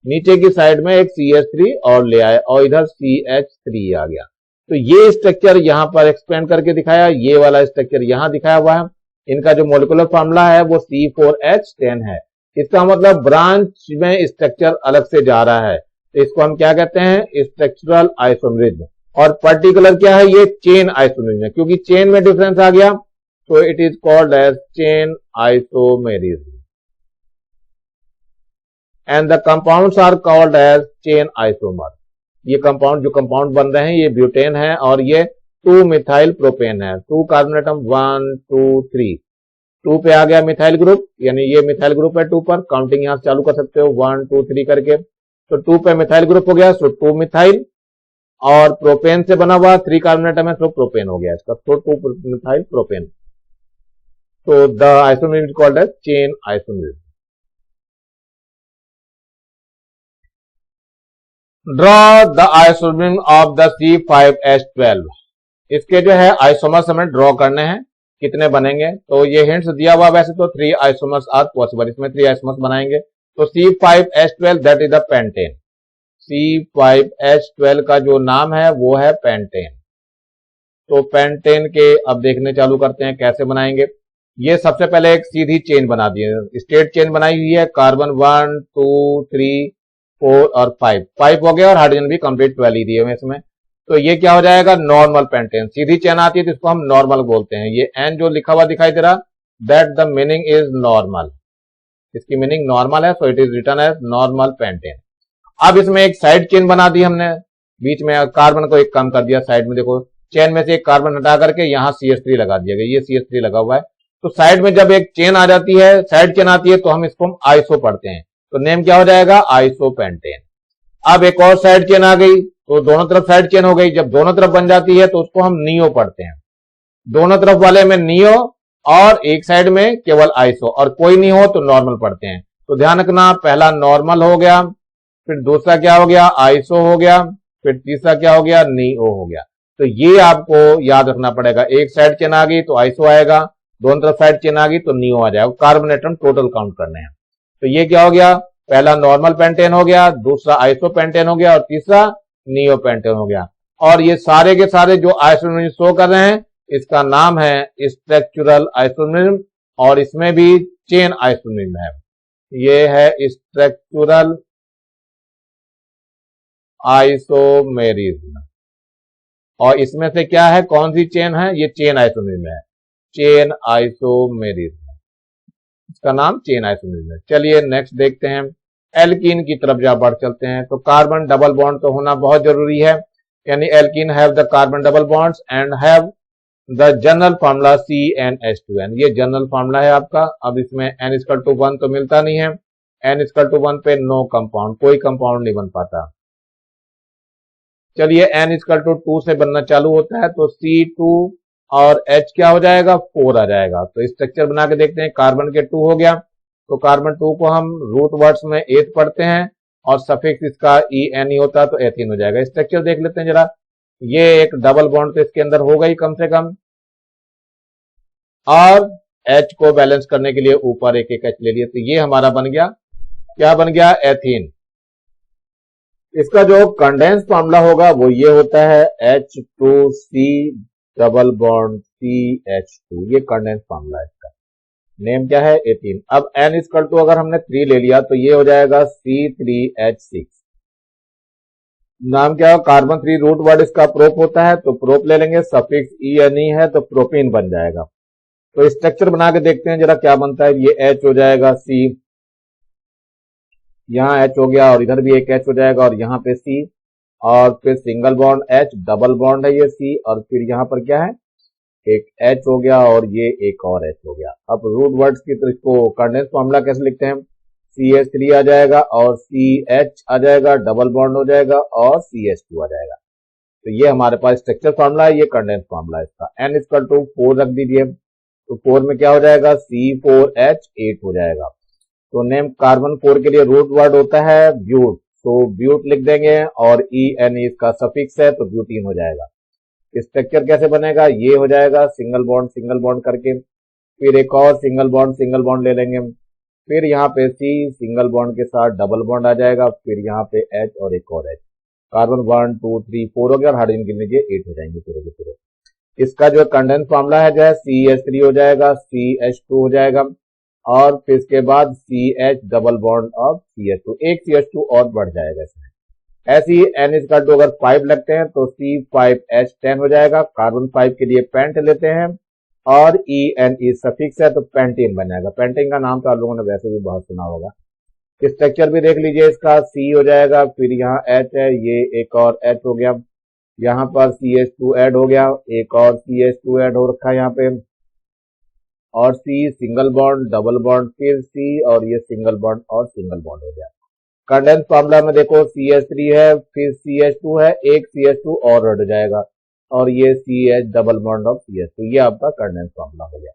नीचे की साइड में एक CH3 और ले आए और इधर CH3 आ गया। तो ये स्ट्रक्चर यहां पर एक्सपेंड करके दिखाया, ये वाला स्ट्रक्चर यहां दिखाया हुआ है। इनका जो मोलिकुलर फॉर्मूला है वो C4H10 है। इसका मतलब ब्रांच में स्ट्रक्चर अलग से जा रहा है, तो इसको हम क्या कहते हैं, स्ट्रक्चरल आइसोमरिज्म। और पर्टिकुलर क्या है, ये चेन आइसोमरिज्म है, क्योंकि चेन में डिफरेंस आ गया, तो it is called as chain isomerism and the compounds are called as chain isomer. ये कंपाउंड जो कंपाउंड बन रहे हैं ये ब्यूटेन है और ये 2 मिथाइल प्रोपेन है। 2 कार्बन एटम 1 2 3, 2 पे आ गया मिथाइल ग्रुप, यानी ये मिथाइल ग्रुप है 2 पर, काउंटिंग यहां से चालू कर सकते हो 1 2 3 करके। तो 2 पे मिथाइल ग्रुप हो गया, सो 2 मिथाइल, और प्रोपेन से बना हुआ 3 कार्बन एटम है, तो प्रोपेन हो गया इसका, तो 2 मिथाइल प्रोपेन। तो the isomer is called as chain isomerism. Draw the isomerism of the C5H12। इसके जो है आइसोमर्स हमें ड्रॉ करने हैं, कितने बनेंगे, तो ये हिंट्स दिया हुआ, वैसे तो 3 आइसोमर्स आर पॉसिबल, इसमें 3 आइसोमर्स बनाएंगे। तो C5H12 that is the pentane. C5H12 का जो नाम है वो है पेंटेन। तो पेंटेन के अब देखने चालू करते हैं कैसे बनाएंगे। ये सबसे पहले एक सीधी चेन बना दी है, स्ट्रेट चेन बनाई हुई है, कार्बन 1 2 3 4 और 5 हो गया, और हाइड्रोजन भी कंप्लीट 12 ही दिए हुए इसमें। तो ये क्या हो जाएगा, नॉर्मल पेंटेन। सीधी चेन आती है तो इसको हम नॉर्मल बोलते हैं। ये एन जो लिखा हुआ दिखाई दे रहा, that the meaning is normal, इसकी मीनिंग नॉर्मल है, so it is written as normal pentane. अब इसमें एक साइड चेन बना दी हमने, बीच में कार्बन को एक कम कर दिया साइड में, देखो चेन में से एक कार्बन हटा करके यहाँ CH3 लगा दिया गया, ये CH3 लगा हुआ है। तो साइड में जब एक चेन आ जाती है, साइड चेन आती है, तो हम इसको आइसो पढ़ते हैं, तो नेम क्या हो जाएगा, आइसोपेंटेन। अब एक और साइड चेन आ गई तो दोनों तरफ साइड चेन हो गई, जब दोनों तरफ बन जाती है तो उसको हम नियो पढ़ते हैं। दोनों तरफ वाले में नियो और एक साइड में केवल आइसो, और कोई नहीं हो तो नॉर्मल पढ़ते हैं। तो ध्यान रखना, पहला नॉर्मल हो गया, फिर दूसरा क्या हो गया, आइसो हो गया, फिर तीसरा क्या हो गया, नियो हो गया। तो ये आपको याद रखना पड़ेगा, एक साइड चेन आ गई तो आइसो आएगा, दोनों तरफ साइड चेन आ गई तो नियो आ जाएगा। कार्बन एटम टोटल काउंट करने हैं। तो ये क्या हो गया, पहला नॉर्मल पेंटेन हो गया, दूसरा आइसो पेंटेन हो गया और तीसरा नियो पेंटेन हो गया। और ये सारे के सारे जो आइसोमरिज्म शो कर रहे हैं, इसका नाम है स्ट्रक्चरल आइसोमरिज्म, और इसमें भी चेन आइसोमरिज्म है। ये है स्ट्रक्चरल आइसोमेरिज्म, और इसमें से क्या है, कौन सी चेन है, ये चेन आइसोमरिज्म है, चेन आइसोमेरिज्म, इसका नाम चेन आइसोमरिज्म है। चलिए नेक्स्ट देखते हैं, एल्कीन की तरफ जा बढ़ चलते हैं। तो कार्बन डबल बॉन्ड तो होना बहुत जरूरी है, यानी alkene have the carbon double bonds and have the general formula CnH2n, ये जनरल फार्मूला है आपका। अब इसमें n=1 तो मिलता नहीं है, n=1 पे नो कंपाउंड, कोई कंपाउंड नहीं बन पाता। चलिए n=2 से बनना चालू होता है, तो C2 और H क्या हो जाएगा, 4 आ जाएगा। तो स्ट्रक्चर बना के देखते हैं, कार्बन के 2 हो गया, तो कार्बन 2 को हम रूट वर्ड्स में एथ पढ़ते हैं और सफिक्स इसका ENE होता है तो एथीन हो जाएगा। स्ट्रक्चर देख लेते हैं जरा, ये एक डबल बॉन्ड तो इसके अंदर होगा ही कम से कम, और H को बैलेंस करने के लिए ऊपर एक एक H ले लिया, तो ये हमारा बन गया, क्या बन गया, एथीन। इसका जो कंडेंस फार्मूला होगा वो ये होता है H2C डबल बॉन्ड CH2, ये कंडेंस फार्मूला है इसका, नेम क्या है, एथीन। अब n= अगर हमने 3 ले लिया तो ये हो जाएगा C3H6, नाम क्या हो, कार्बन 3 रूट वर्ड इसका प्रोप होता है, तो प्रोप ले लेंगे, सफिक्स ENE है तो प्रोपीन बन जाएगा। तो स्ट्रक्चर बना के देखते हैं जरा क्या बनता है, ये H हो जाएगा, C, यहाँ H हो गया और इधर भी एक H हो जाएगा और यहाँ पे C, और फिर single bond H, double bond है ये C, और फिर यहाँ पर क्या है, एक H हो गया और ये एक और H हो गया। अब रूट वर्ड्स की तो इसको कंडेंस फार्मूला कैसे लिखते हैं, CH3 आ जाएगा और CH आ जाएगा, डबल बॉन्ड हो जाएगा और CH2 आ जाएगा। तो ये हमारे पास स्ट्रक्चर फार्मूला है, ये कंडेंस फार्मूला है इसका। n=4 रख दीजिए, तो 4 में क्या हो जाएगा, C4H8 हो जाएगा। तो नेम कार्बन 4 के लिए रूट वर्ड होता है ब्यूट, तो ब्यूट लिख देंगे और ENE इसका सफिक्स है तो ब्यूटीन हो जाएगा। स्ट्रक्चर कैसे बनेगा, ये हो जाएगा, सिंगल बॉन्ड करके, फिर एक और सिंगल बॉन्ड ले लेंगे, फिर यहाँ पे C सिंगल बॉन्ड के साथ डबल बॉन्ड आ जाएगा, फिर यहाँ पे H और एक और H, कार्बन 1 2 3 4 हो गया और हाइड्रोजन गिन लीजिए 8 हो जाएंगे पूरे के पूरे। इसका जो कंडेंस फार्मूला है जो है CH3 हो जाएगा, CH2 हो जाएगा, और फिर इसके बाद CH double bond of CH2, एक CH2 और बढ़ जाएगा इसमें। ऐसे ही n= अगर 5 लगते हैं तो C5H10 हो जाएगा, कार्बन 5 के लिए पेंट लेते हैं और ENE सफिक्स है तो पेंटीन बन जाएगा। पेंटीन का नाम तो आप लोगों ने वैसे भी बहुत सुना होगा। स्ट्रक्चर भी देख लीजिए इसका, C हो जाएगा, फिर यहाँ H है, ये एक और H हो गया, यहाँ पर CH2 ऐड हो गया, एक और CH2 ऐड हो रखा है यहाँ पे, और C single bond double bond, फिर C और ये सिंगल बॉन्ड और सिंगल बॉन्ड हो गया। कंडेंस फार्मूला में देखो CH3 है, फिर CH2 है, एक CH2 और ऐड हो जाएगा, और ये CH double bond of CH2, ये आपका कंडेंस फार्मूला हो गया।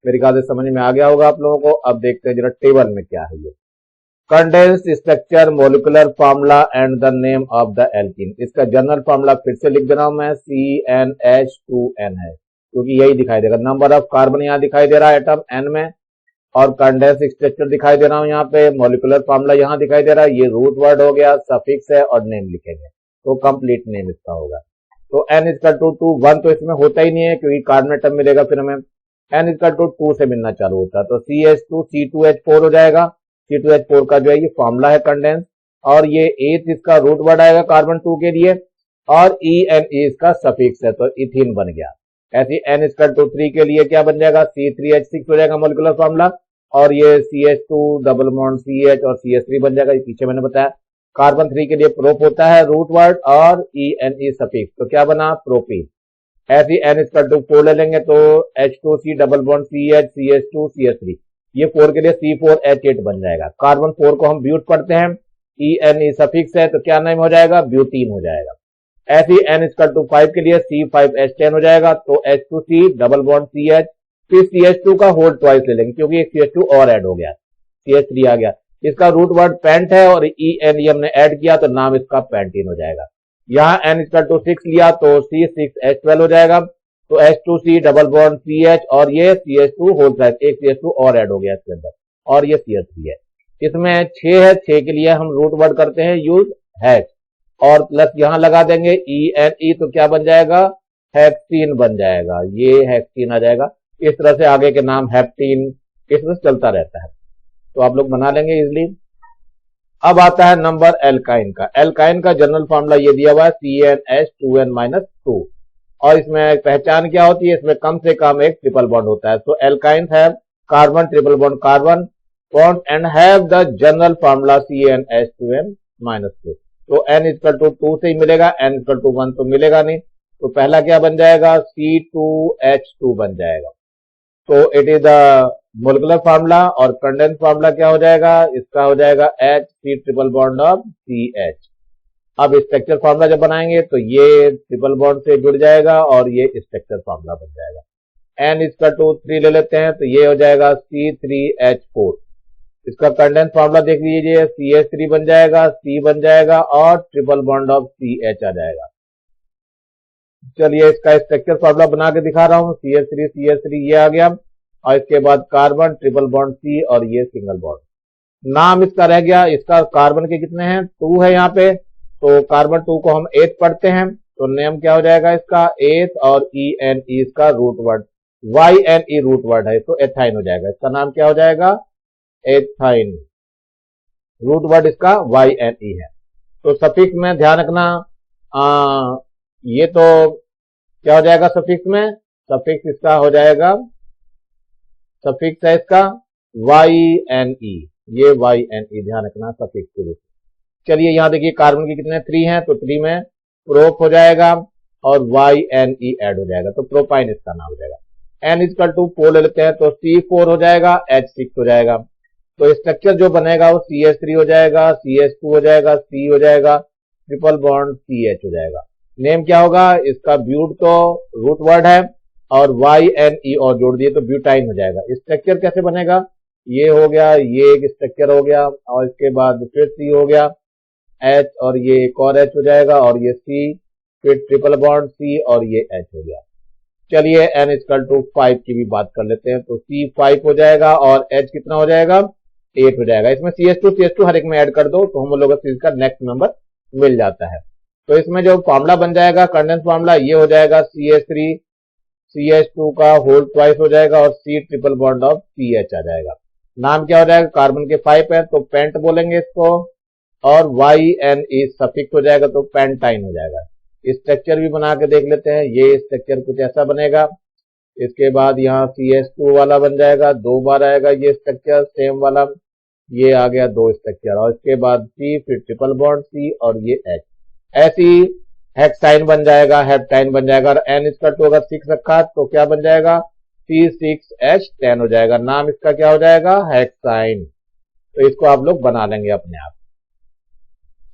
मेरे ख्याल से समझ में आ गया होगा आप लोगों को। अब देखते हैं जरा टेबल में क्या है ये, condense structure, molecular formula and the name of the alkene. इसका जनरल फार्मूला फिर से लिख दे रहा हूं मैं, CnH2n है, क्योंकि यही दिखाई देगा, नंबर ऑफ कार्बन यहाँ दिखाई दे रहा है एटम n में, और कंडेंस स्ट्रक्चर दिखाई दे रहा हूं यहाँ पे, मोलिकुलर फार्मूला यहाँ दिखाई दे रहा है, ये रूट वर्ड हो गया, सफिक्स है और नेम लिखेंगे तो कंप्लीट नेम इसका होगा। तो n=2 1 तो इसमें होता ही नहीं है क्योंकि कार्बन एटम मिलेगा, फिर हमें n=2 से मिलना चालू होता है, तो CH2 C2H4 हो जाएगा। C2H4 का जो है ये फार्मूला है कंडेंस, और ये 8 इसका रूट वर्ड आएगा कार्बन 2 के लिए, और ENE इसका सफिक्स है, तो इथीन बन गया। ऐसे N=3 के लिए क्या बन जाएगा, C3H6 हो जाएगा मोलिकुलर फॉर्मूला, और ये CH2 डबल बॉन्ड CH और CH3 बन जाएगा, ये पीछे मैंने बताया। कार्बन 3 के लिए प्रोप होता है रूट वर्ड और ENE सफिक्स, तो क्या बना, प्रोपीन। ऐसे N=4 ले लेंगे तो H2C double bond CH CH2 CH3, ये 4 के लिए C4H8 बन जाएगा। कार्बन 4 को हम ब्यूट पढ़ते हैं, ENE सफिक्स है, तो क्या नाम हो जाएगा, ब्यूटीन हो जाएगा। ऐसे N=5 के लिए C5H10 हो जाएगा, तो H2C डबल बॉन्ड CH, फिर CH2 का होल ट्वाइस ले लेंगे क्योंकि एक CH2 और ऐड हो गया, CH3 आ गया। इसका रूट वर्ड पेंट है और ENE हमने ऐड किया तो नाम इसका पेंटीन हो जाएगा। यहाँ N=6 लिया तो C6H12 हो जाएगा, तो H2C डबल बॉन्ड CH और ये CH2 होल ट्वाइस, एक CH2 और ऐड हो गया इसके अंदर, और ये CH3 है। इसमें 6 है, 6 के लिए हम रूट वर्ड करते हैं यूज हैच, और प्लस यहां लगा देंगे ENE, तो क्या बन जाएगा, हेक्सीन बन जाएगा, ये हेक्सीन आ जाएगा। इस तरह से आगे के नाम हेप्टीन, इस तरह से चलता रहता है, तो आप लोग बना लेंगे इजिली। अब आता है नंबर एल्काइन का। एल्काइन का जनरल फॉर्मूला ये दिया हुआ है CnH2n-2, और इसमें पहचान क्या होती है, इसमें कम से कम एक ट्रिपल बॉन्ड होता है। तो alkyne have carbon triple bond carbon bond and have the general formula CnH2n-2। तो N=2 से ही मिलेगा, N=1 तो मिलेगा नहीं, तो पहला क्या बन जाएगा, C2H2 बन जाएगा। तो it is the molecular formula, और कंडेंस फार्मूला क्या हो जाएगा, इसका हो जाएगा HC triple bond of CH। अब स्ट्रक्चर फार्मूला जब बनाएंगे तो ये ट्रिपल बॉन्ड से जुड़ जाएगा और ये स्ट्रक्चर फार्मूला बन जाएगा। N=3 ले लेते हैं, तो ये हो जाएगा C3H4। इसका कंडेंस फार्मूला देख लीजिए, CH3 बन जाएगा, C बन जाएगा और ट्रिपल बॉन्ड ऑफ CH आ जाएगा। चलिए इसका स्ट्रक्चर फार्मूला बना के दिखा रहा हूं, CH3 CH3 ये आ गया, और इसके बाद कार्बन ट्रिपल बॉन्ड C और ये सिंगल बॉन्ड। नाम इसका रह गया, इसका कार्बन के कितने हैं, 2 है यहाँ पे, तो कार्बन 2 को हम 8 पढ़ते हैं, तो नेम क्या हो जाएगा इसका 8, और ENE इसका root word, YNE root word है, तो एथाइन हो जाएगा। इसका नाम क्या हो जाएगा, एथाइन, रूट वर्ड इसका YNE है। तो सफिक्स में ध्यान रखना, ये तो क्या हो जाएगा सफिक्स में, सफिक्स इसका हो जाएगा, सफिक्स है इसका YNE, ये YNE ध्यान रखना सफिक्स के लिए। चलिए यहां देखिए कार्बन के कितने 3 हैं, तो 3 में प्रोप हो जाएगा और YNE ऐड हो जाएगा, तो प्रोपाइन इसका नाम हो जाएगा। N=4 ले लेते हैं, तो C4 हो जाएगा, H6 हो जाएगा। तो स्ट्रक्चर जो बनेगा वो CH3 हो जाएगा, CH2 हो जाएगा, C हो जाएगा, ट्रिपल बॉन्ड CH हो जाएगा। नेम क्या होगा इसका, ब्यूट तो रूट वर्ड है और YNE और जोड़ दिए तो ब्यूटाइन हो जाएगा। स्ट्रक्चर कैसे बनेगा, ये हो गया, ये एक स्ट्रक्चर हो गया, और इसके बाद फिर C हो गया, H और ये एक और H हो जाएगा, और ये C, फिर ट्रिपल बॉन्ड C और ये H हो गया। चलिए N=5 की भी बात कर लेते हैं, तो C5 हो जाएगा और H कितना हो जाएगा, 8 हो जाएगा। इसमें CH2 हर एक में ऐड कर दो तो होमोलोगस का नेक्स्ट नंबर मिल जाता है। तो इसमें जो फॉर्मूला बन जाएगा कंडेंस फॉर्मूला, ये हो जाएगा CH3 CH2 का होल ट्वाइस हो जाएगा और C triple bond of CH आ जाएगा। नाम क्या हो जाएगा, कार्बन के 5 है तो पेंट बोलेंगे इसको, और YNE सफिक्स हो जाएगा तो पेंटाइन हो जाएगा। स्ट्रक्चर भी बना के देख लेते हैं, ये स्ट्रक्चर कुछ ऐसा बनेगा। इसके बाद यहाँ CH2 वाला बन जाएगा, 2 बार आएगा ये स्ट्रक्चर सेम वाला, ये आ गया 2 स्ट्रक्चर, और इसके बाद C, फिर ट्रिपल बॉन्ड C और ये H, ऐसी हेक्साइन बन जाएगा, हेप्टाइन बन जाएगा। और N=2 अगर 6 रखा तो क्या बन जाएगा, C6H10 हो जाएगा। नाम इसका क्या हो जाएगा, हेक्साइन। तो इसको आप लोग बना लेंगे अपने आप।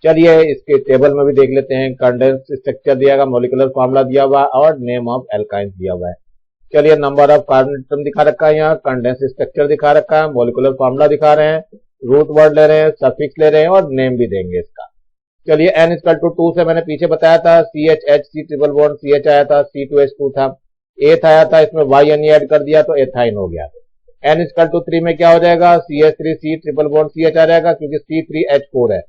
चलिए इसके टेबल में भी देख लेते हैं, कंडेंस स्ट्रक्चर दिया हुआ, मोलिकुलर फार्मूला दिया हुआ और नेम ऑफ एल्काइंस दिया हुआ है। चलिए नंबर ऑफ कार्बन एटम दिखा रखा है, यहाँ कंडेंस स्ट्रक्चर दिखा रखा है, मोलिकुलर फार्मूला दिखा रहे हैं, रूट वर्ड ले रहे हैं, सफिक्स ले रहे हैं और नेम भी देंगे इसका। चलिए N=2 से मैंने पीछे बताया था, CHHC ट्रिपल बॉन्ड CH आया था, C2H2 था, 8 आया था, इसमें YNE ऐड कर दिया तो एथाइन हो गया। N=3 में क्या हो जाएगा, CH3C ट्रिपल बॉन्ड CH आ जाएगा क्योंकि C3H4 है,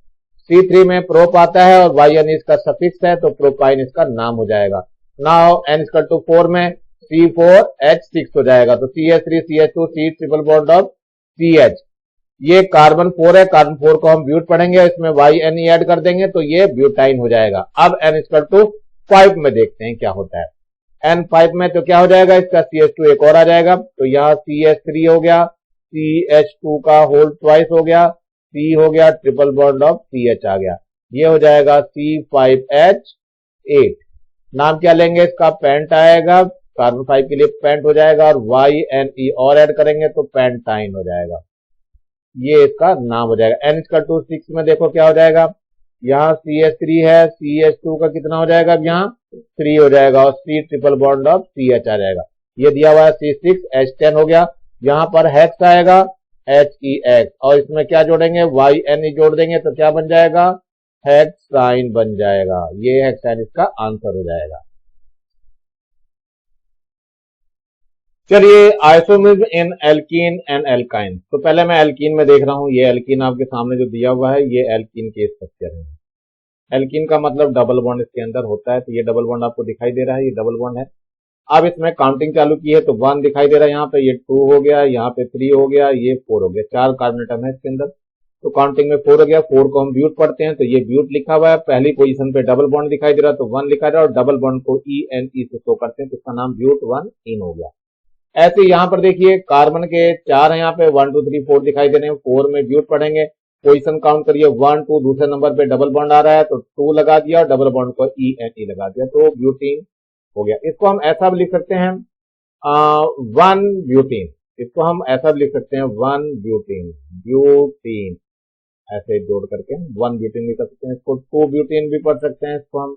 C3 में प्रोप आता है और YNE इसका सफिक्स है तो प्रोपाइन इसका नाम हो जाएगा। नाउ N=4 में C4H6 हो जाएगा, तो CH3 CH2 C triple bond of CH, ये कार्बन 4 है, कार्बन 4 को हम ब्यूट पढ़ेंगे, इसमें YNE ऐड कर देंगे तो ये ब्यूटाइन हो जाएगा। अब N=5 में देखते हैं क्या होता है। N5 में तो क्या हो जाएगा, इसका CH2 एक और आ जाएगा, तो यहाँ CH3 हो गया, CH2 का होल ट्वाइस हो गया, C हो गया, ट्रिपल बॉन्ड ऑफ CH आ गया, ये हो जाएगा C5H8। नाम क्या लेंगे इसका, पेंट आएगा, कार्बन 5 के लिए पेंट हो जाएगा, और YNE और ऐड करेंगे तो पेंटाइन हो जाएगा, ये इसका नाम हो जाएगा। N=6 में देखो क्या हो जाएगा, यहाँ CH3 है, CH2 का कितना हो जाएगा, अब यहाँ 3 हो जाएगा, और C triple bond of CH आ जाएगा, ये दिया हुआ है C6H10 हो गया। यहाँ पर हेक्स आएगा HEX, और इसमें क्या जोड़ेंगे, YNE जोड़ देंगे तो क्या बन जाएगा, हेक्साइन बन जाएगा, ये हेक्साइन इसका आंसर हो जाएगा। चलिए isomers in alkene and alkyne, तो पहले मैं एल्कीन में देख रहा हूं, ये एल्कीन आपके सामने जो दिया हुआ है ये एल्कीन के स्ट्रक्चर है। एल्कीन का मतलब डबल बॉन्ड इसके अंदर होता है, तो ये डबल बॉन्ड आपको दिखाई दे रहा है, ये डबल बॉन्ड है। अब इसमें काउंटिंग चालू की है तो 1 दिखाई दे रहा है, यहाँ पे ये 2 हो गया, यहाँ पे 3 हो गया, ये 4 हो गया, 4 कार्बन एटम है इसके अंदर, तो काउंटिंग में 4 हो गया। 4 को हम ब्यूट पढ़ते हैं तो ये ब्यूट लिखा हुआ है, पहली पोजीशन पे डबल बॉन्ड दिखाई दे रहा है तो 1 लिखा जा रहा है, और डबल बॉन्ड को ENE से शो करते हैं तो इसका नाम ब्यूट 1 इन हो गया। ऐसे यहाँ पर देखिए कार्बन के 4 है, यहाँ पे 1 2 3 4 दिखाई दे रहे हैं, 4 में ब्यूट पढ़ेंगे, पोजीशन काउंट करिए 1 2, दूसरे नंबर पे डबल बॉन्ड आ रहा है तो 2 लगा दिया, और डबल बॉन्ड को ENE लगा दिया, तो ब्यूटीन हो गया। इसको हम ऐसा भी लिख सकते हैं 1 ब्यूटीन, इसको हम ऐसा भी लिख सकते हैं 1 ब्यूटीन, ब्यूटीन ऐसे जोड़ करके 1 ब्यूटीन भी कर सकते हैं, इसको 2 ब्यूटीन भी पढ़ सकते हैं इसको हम,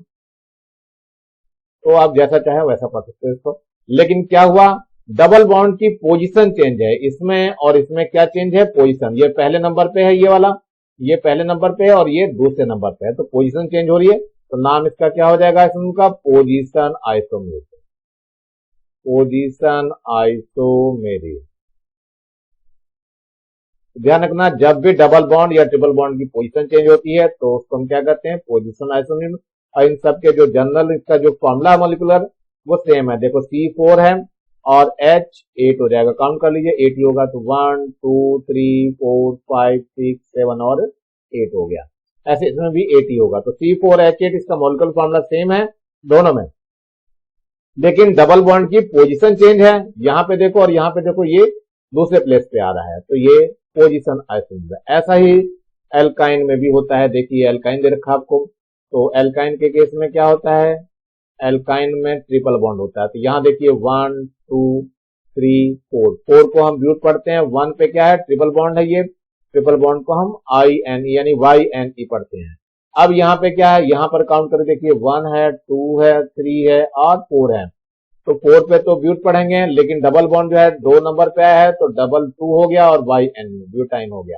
तो आप जैसा चाहे वैसा पढ़ सकते हैं इसको। लेकिन क्या हुआ, डबल बॉन्ड की पोजीशन चेंज है इसमें, और इसमें क्या चेंज है, पोजीशन, ये पहले नंबर पे है ये वाला, ये पहले नंबर पे है और ये दूसरे नंबर पे है, तो पोजीशन चेंज हो रही है, तो नाम इसका क्या हो जाएगा, इसका पोजीशन आइसोमेरिक, पोजीशन आइसोमेरिक। ध्यान रखना जब भी डबल बॉन्ड या ट्रिपल बॉन्ड की पोजीशन चेंज होती है तो उसको हम क्या कहते हैं, पोजीशन आइसोमेरिक। और इन सब के जो जनरल इसका जो फॉर्मूला मॉलिक्यूलर वो सेम है, देखो C4 है और H8 हो जाएगा, काउंट कर लीजिए 8 ही होगा, तो 1 2 3 4 5 6 7 और 8 हो गया, ऐसे इसमें भी 8 ही होगा, तो C4H8 इसका मॉलिक्यूलर फॉर्मूला सेम है दोनों में, लेकिन डबल बॉन्ड की पोजीशन चेंज है, यहाँ पे देखो और यहाँ पे देखो ये दूसरे प्लेस पे आ रहा है, तो ये पोजीशन आइसोमेरिक है। ऐसा ही एल्काइन में भी होता है, देखिए एल्काइन दे रखा आपको, तो एल्काइन के केस में क्या होता है, एल्काइन में ट्रिपल बॉन्ड होता है, तो यहाँ देखिए 1 2 3 4, 4 को हम ब्यूट पढ़ते हैं, 1 पे क्या है, ट्रिपल बॉन्ड है, ये ट्रिपल बॉन्ड को हम INE यानी YNE पढ़ते हैं। अब यहाँ पे क्या है, यहाँ पर काउंट करके देखिए 1 है 2 है 3 है और 4 है, तो 4 पे तो ब्यूट पढ़ेंगे, लेकिन डबल बॉन्ड जो है 2 नंबर पे आया है तो डबल 2 हो गया और YNE ब्यूटाइन हो गया।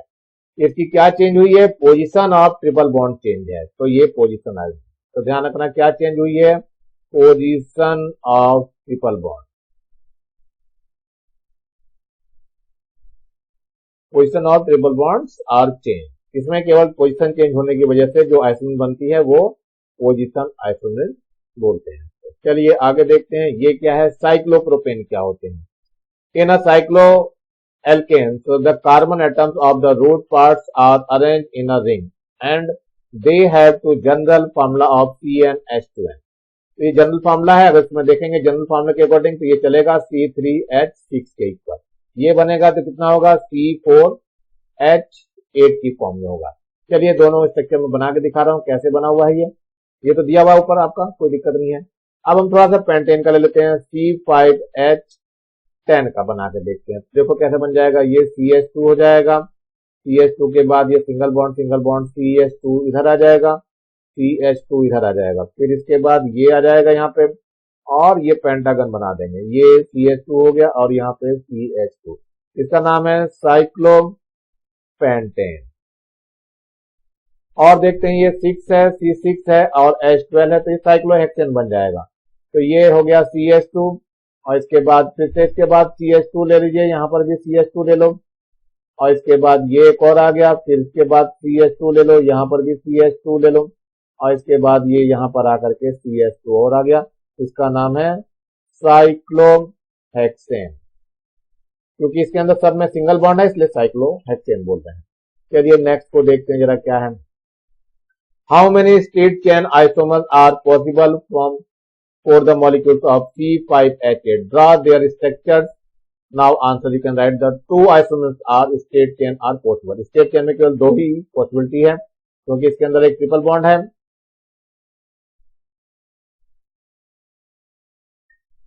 इसकी क्या चेंज हुई है, position of triple bond change है, तो ये पोजीशन है, तो ध्यान रखना क्या चेंज हुई है, position of triple bond, position of triple bonds are change, इसमें केवल पोजीशन चेंज होने की वजह से जो आइसोमेरिक बनती है वो पोजीशन आइसोमेरिक बोलते हैं। चलिए आगे देखते हैं, ये क्या है, साइक्लोप्रोपेन क्या होते हैं। In a cyclo alkane so the carbon atoms of the root parts are arranged in a ring and they have to general formula of CnH2n, तो ये जनरल फार्मूला है, अगर इसमें देखेंगे जनरल फार्मूला के अकॉर्डिंग तो ये चलेगा C3H6 के इक्वल, ये बनेगा तो कितना होगा C4H8 की फॉर्म में होगा। चलिए दोनों स्ट्रक्चर में बना के दिखा रहा हूं कैसे बना हुआ है, ये तो दिया हुआ ऊपर आपका, कोई दिक्कत नहीं है। अब हम थोड़ा सा पेंटेन का ले लेते हैं, C5H10 का बना के देखते हैं, देखो कैसे बन जाएगा, ये CH2 हो जाएगा, CH2 के बाद ये सिंगल बॉन्ड CH2 इधर आ जाएगा, CH2 इधर आ जाएगा, फिर इसके बाद ये आ जाएगा यहाँ पे और ये पेंटागन बना देंगे, ये CH2 हो गया और यहाँ पे CH2, इसका नाम है साइक्लोपेंटेन। और देखते हैं ये 6 है, C6 है और H12 है, तो ये साइक्लोहेक्सेन बन जाएगा, तो ये हो गया CH2 और इसके बाद फिर से इसके बाद CH2 ले लीजिए, यहाँ पर भी CH2 ले लो और इसके बाद ये एक और आ गया, फिर इसके बाद CH2 ले लो, यहाँ पर भी CH2 ले लो और इसके बाद ये यहाँ पर आकर के CH2 और आ गया, इसका नाम है साइक्लोहेक्सेन। क्योंकि इसके अंदर सब में सिंगल बॉन्ड है इसलिए साइक्लोहेक्सेन बोलते हैं। चलिए नेक्स्ट को देखते हैं जरा क्या है। How many straight chain isomers are possible from for the molecules of C5H8. Draw their structures. Now answer you can write the two isomers are straight chain are possible. Straight chain में केवल दो ही possibility है क्योंकि इसके अंदर एक triple bond है।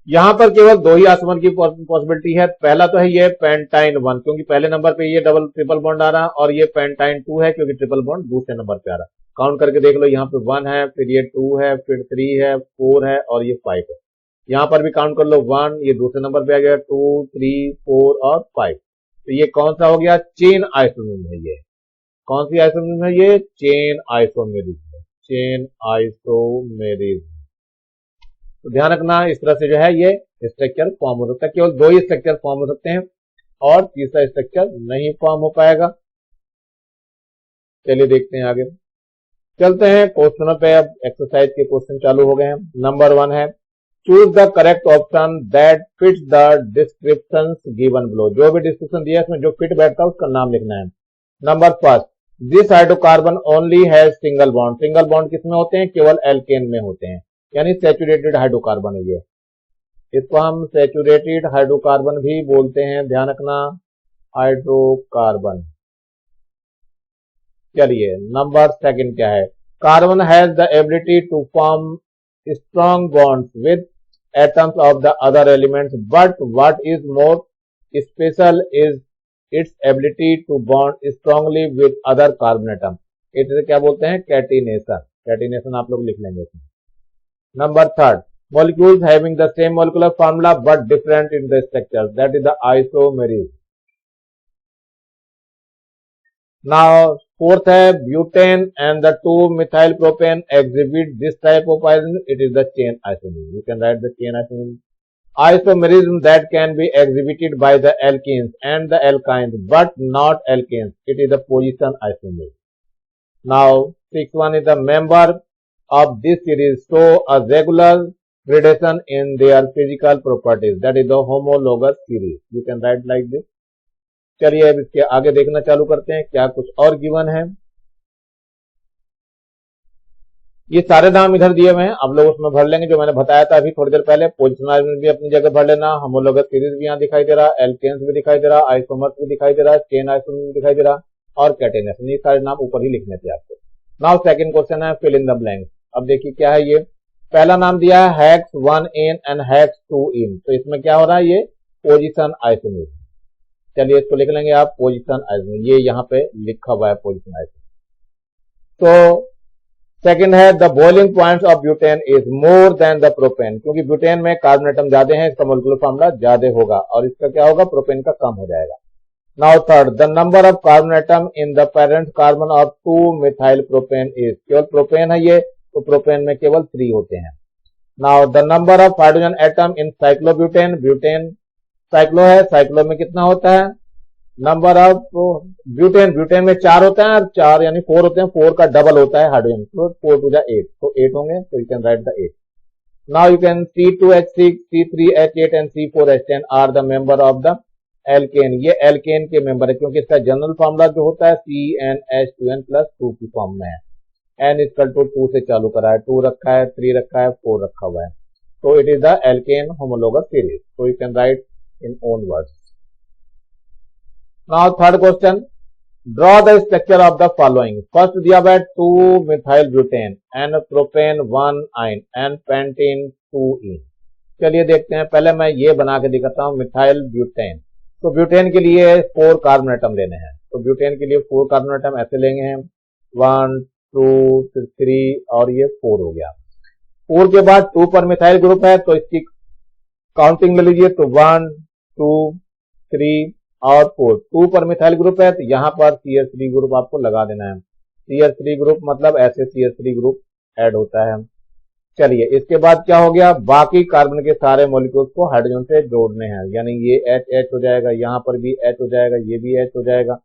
यहां पर केवल दो ही आइसोमर की पॉसिबिलिटी है। पहला तो है ये पेंटाइन 1 क्योंकि पहले नंबर पे ये डबल ट्रिपल बॉन्ड आ रहा है, और ये पेंटाइन 2 है क्योंकि ट्रिपल बॉन्ड दूसरे नंबर पे आ रहा है। काउंट करके देख लो, यहाँ पे 1 है, फिर ये 2 है, फिर 3 है, 4 है और ये 5 है। यहाँ पर भी काउंट कर लो, 1 ये दूसरे नंबर पे आ गया, 2 3 4 और 5। तो ये कौन सा हो गया? चेन आइसोमर है। ये कौन सी आइसोमर है? ये चेन आइसोमेरिज्म, चेन आइसोमेरिज्म। तो ध्यान रखना, इस तरह से जो है ये स्ट्रक्चर फॉर्म हो सकता है। केवल दो ही स्ट्रक्चर फॉर्म हो सकते हैं और तीसरा स्ट्रक्चर नहीं फॉर्म हो पाएगा। चलिए देखते हैं आगे चलते हैं क्वेश्चनों पे। अब एक्सरसाइज के क्वेश्चन चालू हो गए हैं। नंबर 1 है choose the correct option that fits the description given below. जो भी डिस्क्रिप्शन दिया है इसमें जो फिट बैठता है उसका नाम लिखना है। Number 1, this hydrocarbon only has single bond. Single bond किसमें होते हैं? केवल एल्केन में होते हैं, यानी सैचुरेटेड हाइड्रोकार्बन है ये। इसको हम सैचुरेटेड हाइड्रोकार्बन भी बोलते हैं, ध्यान रखना, हाइड्रोकार्बन। चलिए नंबर 2 क्या है? Carbon has the ability to form strong bonds with atoms of the other elements, but what is more special is its ability to bond strongly with other carbon atom. इसे क्या बोलते हैं? Catenation. Catenation आप लोग लिख लेंगे इसमें। Number 3, molecules having the same molecular formula but different in the structure, that is the isomerism. Now 4th है butane and the 2-methyl propane exhibit this type of isomerism, it is the chain isomerism. You can write the chain isomerism. Isomerism that can be exhibited by the alkenes and the alkynes but not alkanes, it is the position isomerism. Now 6th one is the member of this series show a regular gradation in their physical properties, that is the homologous series. You can write like this. चलिए अब इसके आगे देखना चालू करते हैं क्या कुछ और गिवन है। ये सारे नाम इधर दिए हुए हैं, आप लोग उसमें भर लेंगे जो मैंने बताया था अभी थोड़ी देर पहले। पोजिशन भी अपनी जगह भर लेना, होमोलोगस सीरीज भी यहाँ दिखाई दे रहा, एल्केन्स भी दिखाई दे रहा, आइसोमर्स भी दिखाई दे रहा, चेन आइसोमर भी दिखाई दे रहा और कैटेनेशन। ये सारे नाम ऊपर ही लिखने थे आपको। नाउ 2nd क्वेश्चन है फिल इन द ब्लैंक। अब देखिए क्या है ये। पहला नाम दिया है hex 1N and hex 2N, तो इसमें क्या हो रहा है? ये पोजीशन आइसोमेरिज्म। चलिए इसको लिख लेंगे आप, पोजीशन आइसोमेरिज्म। ये यहाँ पे लिखा हुआ है पोजीशन आइसोमेरिज्म। तो 2nd है the boiling points of butane is more than the propane, क्योंकि ब्यूटेन में कार्बन एटम ज्यादा है, इसका मोलिकुलर फॉर्मूला ज्यादा होगा और इसका क्या होगा? प्रोपेन का कम हो जाएगा। Now 3rd, the number of carbon atom in the parent carbon of 2-methyl propane is, केवल प्रोपेन है ये, तो प्रोपेन में केवल 3 होते हैं। Now the number of hydrogen atom in cyclobutane, butane cyclo है, साइक्लो में कितना होता है? नंबर ऑफ ब्यूटेन, ब्यूटेन में 4 होता है, 4 यानी 4 होते हैं, 4 का डबल होता है हाइड्रोजन, तो 4 टू 8, तो 8 होंगे, तो you can write the 8। Now you can C2H6, C3H8 and C4H10 are the member of the alkane. ये एल्केन के मेंबर है क्योंकि इसका जनरल फॉर्मूला जो होता है CnH2n + 2 की फॉर्म में है। n इक्वल टू 2 से चालू करा है, 2 रखा है, 3 रखा है, 4 रखा हुआ है, तो it is the alkane homologous series. तो you can write in own words. Now 3rd question, draw the structure of the following. First दिया हुआ है 2-methyl butane and propane 1-ine and pentane 2-ene। चलिए देखते हैं, पहले मैं ये बना के दिखाता हूं मिथाइल ब्यूटेन। तो ब्यूटेन के लिए 4 कार्बन एटम लेने हैं, तो ब्यूटेन के लिए 4 कार्बन एटम ऐसे लेंगे हम, 1 2 3 और ये 4 हो गया। 4 के बाद 2 पर मिथाइल ग्रुप है तो इसकी काउंटिंग ले लीजिए, तो 1 2 3 और 4। 2 पर मिथाइल ग्रुप है तो यहां पर CH3 ग्रुप आपको लगा देना है। CH3 ग्रुप मतलब ऐसे CH3 ग्रुप ऐड होता है। चलिए इसके बाद क्या हो गया? बाकी कार्बन के सारे मॉलिक्यूल्स को हाइड्रोजन से जोड़ने हैं, यानी ये H हो जाएगा, यहाँ पर भी H हो जाएगा, ये भी H हो जाएगा,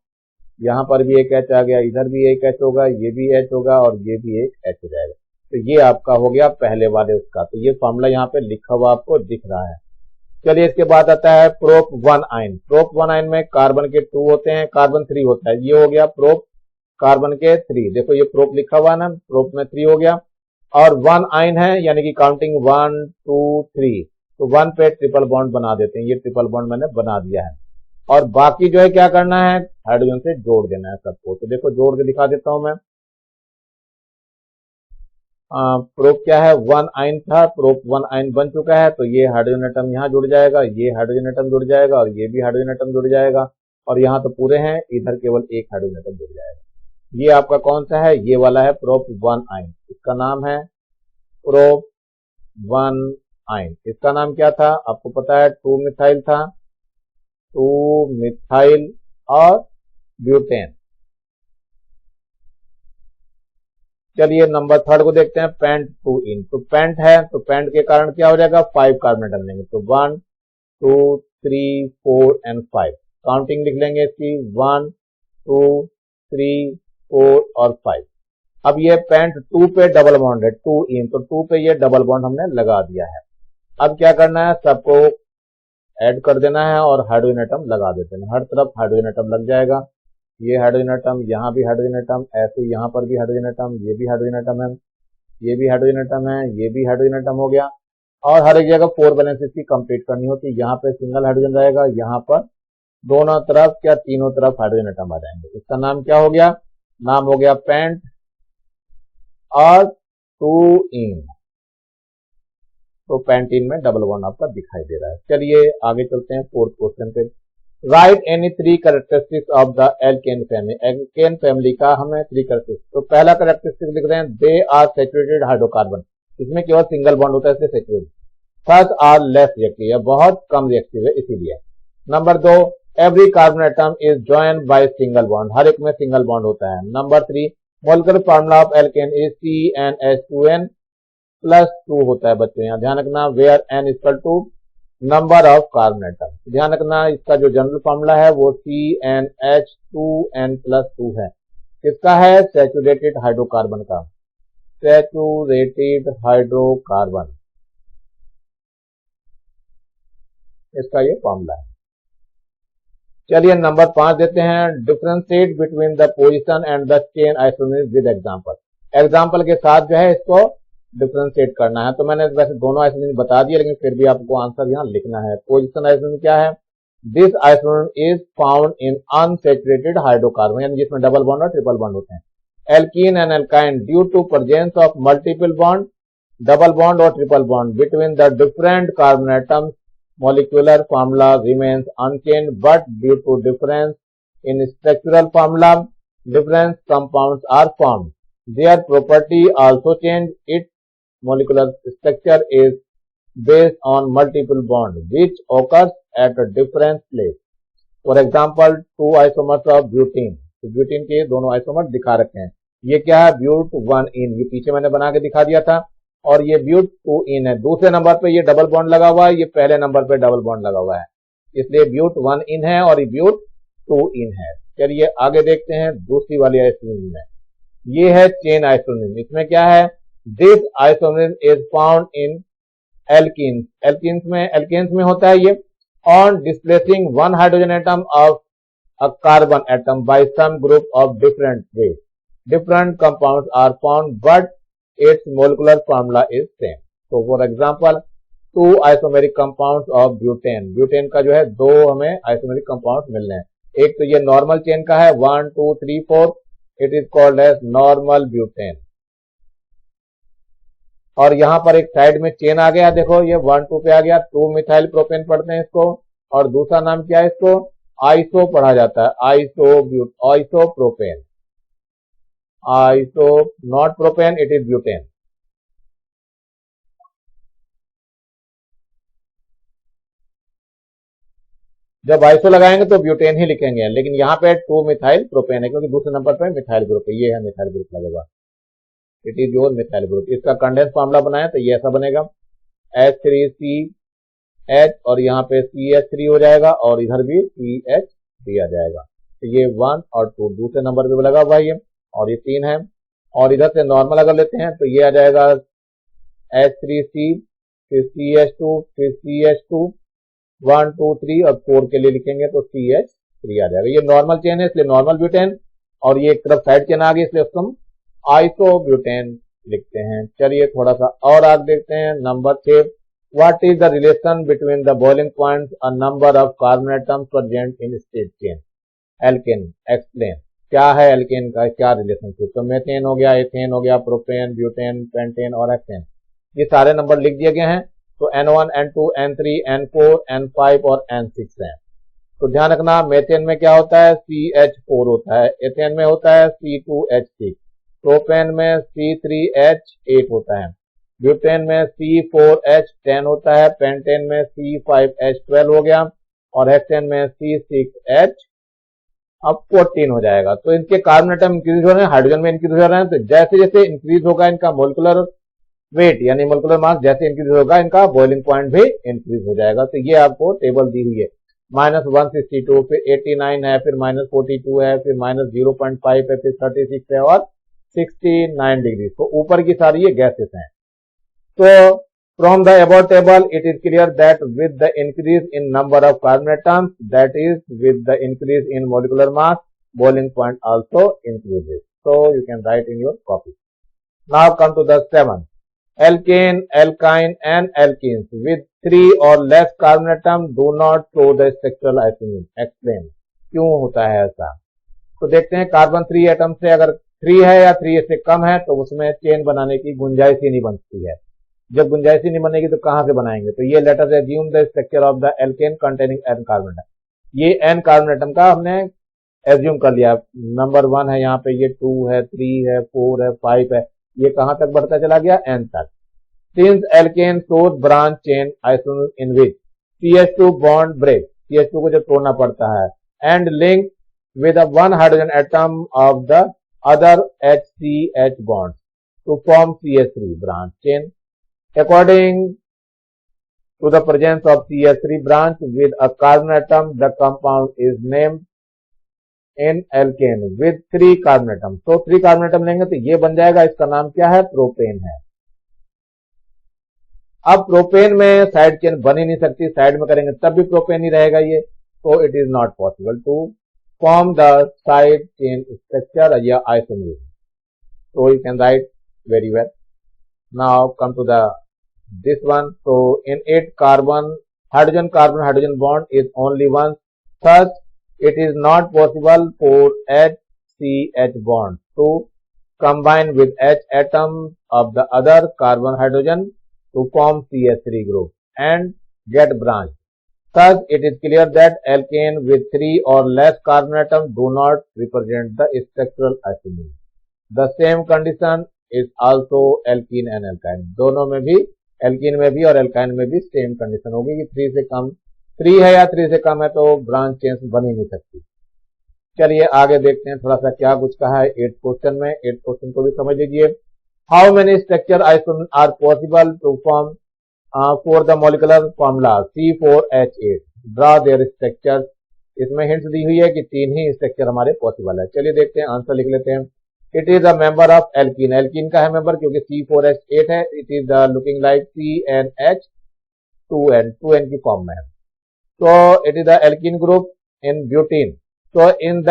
यहाँ पर भी एक H आ गया, इधर भी एक H होगा, ये भी H होगा और ये भी एक H हो जाएगा। तो ये आपका हो गया पहले वाले उसका। तो ये फॉर्मूला यहाँ पे लिखा हुआ आपको दिख रहा है। चलिए इसके बाद आता है प्रोप 1 आयन। प्रोप 1 आयन में कार्बन के 2 होते हैं, कार्बन 3 होता है। ये हो गया प्रोप कार्बन के 3। देखो ये प्रोप लिखा हुआ है ना, प्रोप में 3 हो गया। और 1 आयन है यानी कि काउंटिंग 1 2 3, तो 1 पे ट्रिपल बॉन्ड बना देते हैं। ये ट्रिपल बॉन्ड मैंने बना दिया है। और बाकी जो है क्या करना है, हाइड्रोजन से जोड़ देना है सबको। तो देखो जोड़ के दिखा देता हूं मैं। प्रोप क्या है, 1 आयन था, प्रोप 1 आयन बन चुका है। तो ये हाइड्रोजन एटम यहाँ जुड़ जाएगा, ये हाइड्रोजन एटम जुड़ जाएगा, और ये भी हाइड्रोजन एटम जुड़ जाएगा। और यहाँ तो पूरे हैं, इधर केवल एक हाइड्रोजन एटम जुड़ जाएगा। ये आपका कौन सा है, ये वाला है प्रोप 1 आयन। इसका नाम है प्रोप 1 आयन। इसका नाम क्या था आपको पता है, 2 मिथाइल था, 2 मिथाइल और ब्यूटेन। चलिए नंबर 3 को देखते हैं, पेंट 2 इन। तो पेंट है तो पेंट के कारण क्या हो जाएगा, 5 कार्बन एटम लेंगे। तो 1 2 3 4 एंड 5, काउंटिंग लिख लेंगे इसकी, 1 2 3 4 और 5। अब ये पेंट 2 पे डबल बॉन्ड है, 2 इन, तो 2 पे ये डबल बॉन्ड हमने लगा दिया है। अब क्या करना है, सबको ऐड कर देना है और हाइड्रोजन एटम लगा देते हैं। हर तरफ हाइड्रोजन एटम लग जाएगा। ये हाइड्रोजन एटम, यहाँ भी हाइड्रोजन एटम, ऐसे यहाँ पर भी हाइड्रोजन एटम, ये भी हाइड्रोजन एटम है, ये भी हाइड्रोजन एटम है, ये भी हाइड्रोजन एटम हो गया। और हर एक जगह 4 बैलेंस इसकी कंप्लीट करनी होती है। यहाँ पे सिंगल हाइड्रोजन रहेगा, यहाँ पर दोनों तरफ क्या तीनों तरफ हाइड्रोजन एटम आ जाएंगे। इसका नाम क्या हो गया, नाम हो गया पेंट और 2 इन। तो पेंटीन में डबल बॉन्ड आपका दिखाई दे रहा है। चलिए आगे चलते हैं 4th क्वेश्चन पे। Write any 3 characteristics of the alkane family. Alkane family का हमें 3 कैरेक्टरिस्टिक्स। तो पहला कैरेक्टरिस्टिक लिख रहे हैं, दे आर सैचुरेटेड हाइड्रोकार्बन। इसमें केवल सिंगल बॉन्ड होता है, इससे saturated. Third are less reactive, यह बहुत कम रिएक्टिव है इसीलिए। Number 2, every carbon atom is joined by single bond, हर एक में सिंगल बॉन्ड होता है। Number 3, molecular formula of alkane is CnH2n +2 होता है बच्चों, यहाँ ध्यान रखना, where n equal to number of carbon atom. ध्यान रखना इसका जो जनरल फॉर्मूला है वो CnH2n+2 है। किसका है, सैचुरेटेड हाइड्रोकार्बन का, सैचुरेटेड हाइड्रोकार्बन, इसका ये फॉर्मूला है। चलिए नंबर 5 देते हैं, differentiate between the position and the chain isomers with example. Example के साथ जो है इसको डिफरेंशिएट करना है। तो मैंने वैसे दोनों आइसोमर्स बता दिए, लेकिन फिर भी आपको आंसर यहाँ लिखना है। पोजीशन आइसोमर क्या है, this isomer is found in unsaturated hydrocarbon, यानी जिसमें डबल बॉन्ड और ट्रिपल बॉन्ड होते हैं। Alkene and alkyne due to presence of multiple bond, double bond और triple bond between the different carbon atoms, molecular formula remains unchanged, but due to difference in structural formula, different compounds are formed. Their property also change. Its molecular structure is based on multiple bond, which occurs at a different place. For example, 2 isomers of butene. तो butene के दोनों isomer दिखा रखे हैं। ये क्या है, ब्यूट 1 ene, ये पीछे मैंने बना के दिखा दिया था। और ये ब्यूट 2 इन है, दूसरे नंबर पे ये डबल बॉन्ड लगा हुआ है, ये पहले नंबर पे डबल बॉन्ड लगा हुआ है, इसलिए ब्यूट 1 इन है और ये ब्यूट 2 इन है। चलिए आगे देखते हैं दूसरी वाली आइसोमर में, ये है चेन आइसोमर। इसमें क्या है, this isomer is found in alkenes. Alkenes में होता है ये, on displacing one hydrogen atom of a carbon atom by some group of different ways, different compounds are found but its molecular formula is same. So for example, 2 isomeric compounds of butane. Butane का जो है 2 हमें isomeric compounds मिल रहे हैं। एक तो ये normal chain का है 1 2 3 4, it is called as normal butane। और यहाँ पर एक साइड में चेन आ गया, देखो ये 1 2 पे आ गया, 2 मिथाइल प्रोपेन पढ़ते हैं इसको, और दूसरा नाम क्या है, इसको आइसो पढ़ा जाता है, isopropene. not propane, it is butane। जब आइसो लगाएंगे तो ब्यूटेन ही लिखेंगे, लेकिन यहाँ पे 2 मिथाइल प्रोपेन है क्योंकि दूसरे नंबर पे मिथाइल ग्रुप है, ये है मिथाइल ग्रुप लगेगा, it is your methyl group. इसका कंडेंस फार्मूला बनाए तो ये ऐसा बनेगा, H3CH और यहाँ पे CH3 हो जाएगा और इधर भी CH3 आ जाएगा। तो ये 1 और 2 दूसरे नंबर पे लगा हुआ है ये, और ये 3 है। और इधर से नॉर्मल अगर लेते हैं तो ये आ जाएगा H3C, फिर CH2, फिर CH2 1 2 3 और 4 के लिए लिखेंगे तो CH3 आ जाएगा। ये नॉर्मल चेन है इसलिए नॉर्मल ब्यूटेन, और ये एक तरफ साइड चेन आ गई इसलिए उसको हम आइसोब्यूटेन लिखते हैं। चलिए थोड़ा सा और आगे देखते हैं। Number 6, what is the relation between the boiling point a number of carbon atoms present in state chain? Alkane, explain. क्या है एल्केन का, क्या रिलेशनशिप? तो मेथेन हो गया, एथेन हो गया, प्रोपेन, ब्यूटेन, पेंटेन और हेक्सेन, ये सारे नंबर लिख दिए गए हैं। तो N1 N2 N3 N4 N5 और N6 है। तो ध्यान रखना, मेथेन में क्या होता है, CH4 होता है, एथेन में होता है C2H6, प्रोपेन में C3H8 होता है, ब्यूटेन में C4H10 होता है, पेंटेन में C5H12 हो गया और हेक्सेन में C6H अब 14 हो जाएगा। तो इनके कार्बन एटम इंक्रीज हो रहे हैं, हाइड्रोजन में इंक्रीज हो रहे हैं। तो जैसे जैसे इंक्रीज होगा इनका मोलिकुलर वेट यानी मोलिकुलर मास जैसे इंक्रीज होगा इनका बॉइलिंग पॉइंट भी इंक्रीज हो जाएगा। तो ये आपको टेबल दी हुई है। -162, फिर 89 है, फिर -42 है, फिर -0.5 है, फिर 36 है और 69 डिग्री। तो ऊपर की सारी ये गैसेस हैं। तो from the above table, it is clear that with the increase in number of carbon atoms, that is with the increase in molecular mass, boiling point also increases. So you can write in your copy. Now come to the 7. Alkane, alkyne and alkenes with 3 or less carbon atom do not show the structural isomerism. Explain. क्यों होता है ऐसा? तो देखते हैं carbon 3 atom से अगर 3 है या 3 से कम है तो उसमें चेन बनाने की गुंजाइश ही नहीं बनती है। जब गुंजाइश ही नहीं बनेगी तो कहां से बनाएंगे? तो ये let us assume the structure of the alkene containing n carbon atom. ये n कार्बन एटम का हमने एज्यूम कर लिया। नंबर 1 है, यहाँ पे ये 2 है, 3 है, 4 है, 5 है, ये कहां तक बढ़ता चला गया? n तक। Since alkane shows branch chain isomer in which CH2 bond break, CH2 को जब तोड़ना पड़ता है, and link with one hydrogen atom of the other HCH bond to form CH3 branch chain. According to the presence of CH3 branch with a carbon atom, the compound is named in alkane with 3 carbon atoms. तो 3 carbon atom लेंगे तो ये बन जाएगा, इसका नाम क्या है? प्रोपेन है। अब प्रोपेन में साइड चेन बन ही नहीं सकती, साइड में करेंगे तब भी प्रोपेन ही रहेगा ये, तो it is not possible to form the side chain structure या isomerism. So you can write very well. Now come to the this one. So in 8 carbon hydrogen bond is only one, thus it is not possible for HCH bond to combine with H atom of the other carbon hydrogen to form CH3 group and get branch. Thus it is clear that alkane with 3 or less carbon atoms do not represent the structural isomerism. The same condition is also alkene and alkyne. दोनों में भी, alkene में भी और alkyne में भी same condition होगी कि 3 से कम, 3 है या 3 से कम है तो ब्रांच चेन बन ही नहीं सकती। चलिए आगे देखते हैं थोड़ा सा क्या कुछ कहा है 8th क्वेश्चन में। 8th क्वेश्चन को भी समझ लीजिए। How many structure isomer are possible to form for the molecular formula C4H8? Draw their structure. इसमें हिंट्स दी हुई है कि 3 ही स्ट्रक्चर हमारे पॉसिबल है। चलिए देखते हैं, आंसर लिख लेते हैं। It is a member of alkene, alkene का है मेंबर क्योंकि C4H8 है। It is looking like CnH2n, 2n की फॉर्म में है। तो it is the alkene group in butene. तो in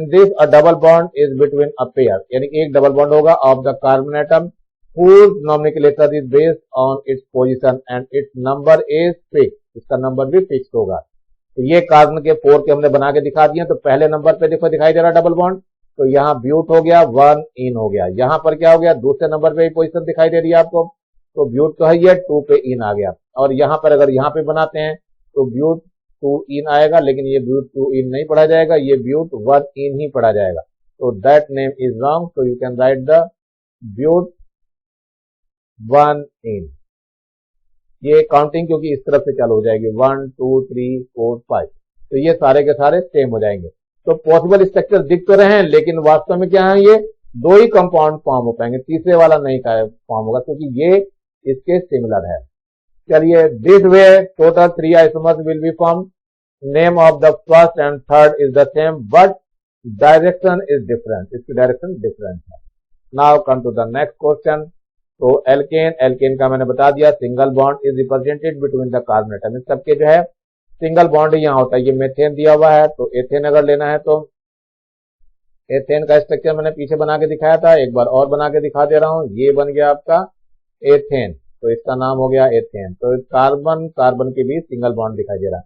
this a double bond is between a pair, यानी एक डबल बॉन्ड होगा of the carbon atom whose nomenclature is based on its position and its number is fixed. इसका number भी fix होगा। तो ये carbon के 4 के हमने बना के दिखा दिए। तो पहले नंबर पे देखो दिखाई दे रहा डबल बॉन्ड, तो यहाँ ब्यूट हो गया, 1 इन हो गया। यहाँ पर क्या हो गया? दूसरे नंबर पे पोजीशन दिखाई दे रही है आपको, तो ब्यूट तो है ये 2 पे इन आ गया। और यहाँ पर अगर यहाँ पे बनाते हैं तो ब्यूट 2 इन आएगा, लेकिन ये ब्यूट 2 इन नहीं पढ़ा जाएगा, ये ब्यूट 1 इन ही पढ़ा जाएगा। तो that name is wrong. So you can write the but 1 ene. ये काउंटिंग क्योंकि इस तरफ से चालू हो जाएगी, 1 2 3 4 5, तो ये सारे के सारे सेम हो जाएंगे। तो पॉसिबल स्ट्रक्चर दिख तो रहे हैं लेकिन वास्तव में क्या है, ये 2 ही कंपाउंड फॉर्म हो पाएंगे, तीसरे वाला नहीं फॉर्म होगा क्योंकि ये इसके सिमिलर है। चलिए, this way total 3 isomers will be form. Name of the first and third is the same but direction is different, इसकी डायरेक्शन डिफरेंट है। Now come to the next question. तो एल्केन का मैंने बता दिया, single bond is represented between the carbon atom. इस सबके जो है सिंगल बॉन्ड यहाँ होता है। ये मेथेन दिया हुआ है, तो एथेन अगर लेना है तो एथेन का स्ट्रक्चर मैंने पीछे बना के दिखाया था, एक बार और बना के दिखा दे रहा हूं। ये बन गया आपका एथेन, तो इसका नाम हो गया एथेन। तो कार्बन कार्बन के बीच सिंगल बॉन्ड दिखाई दे रहा है।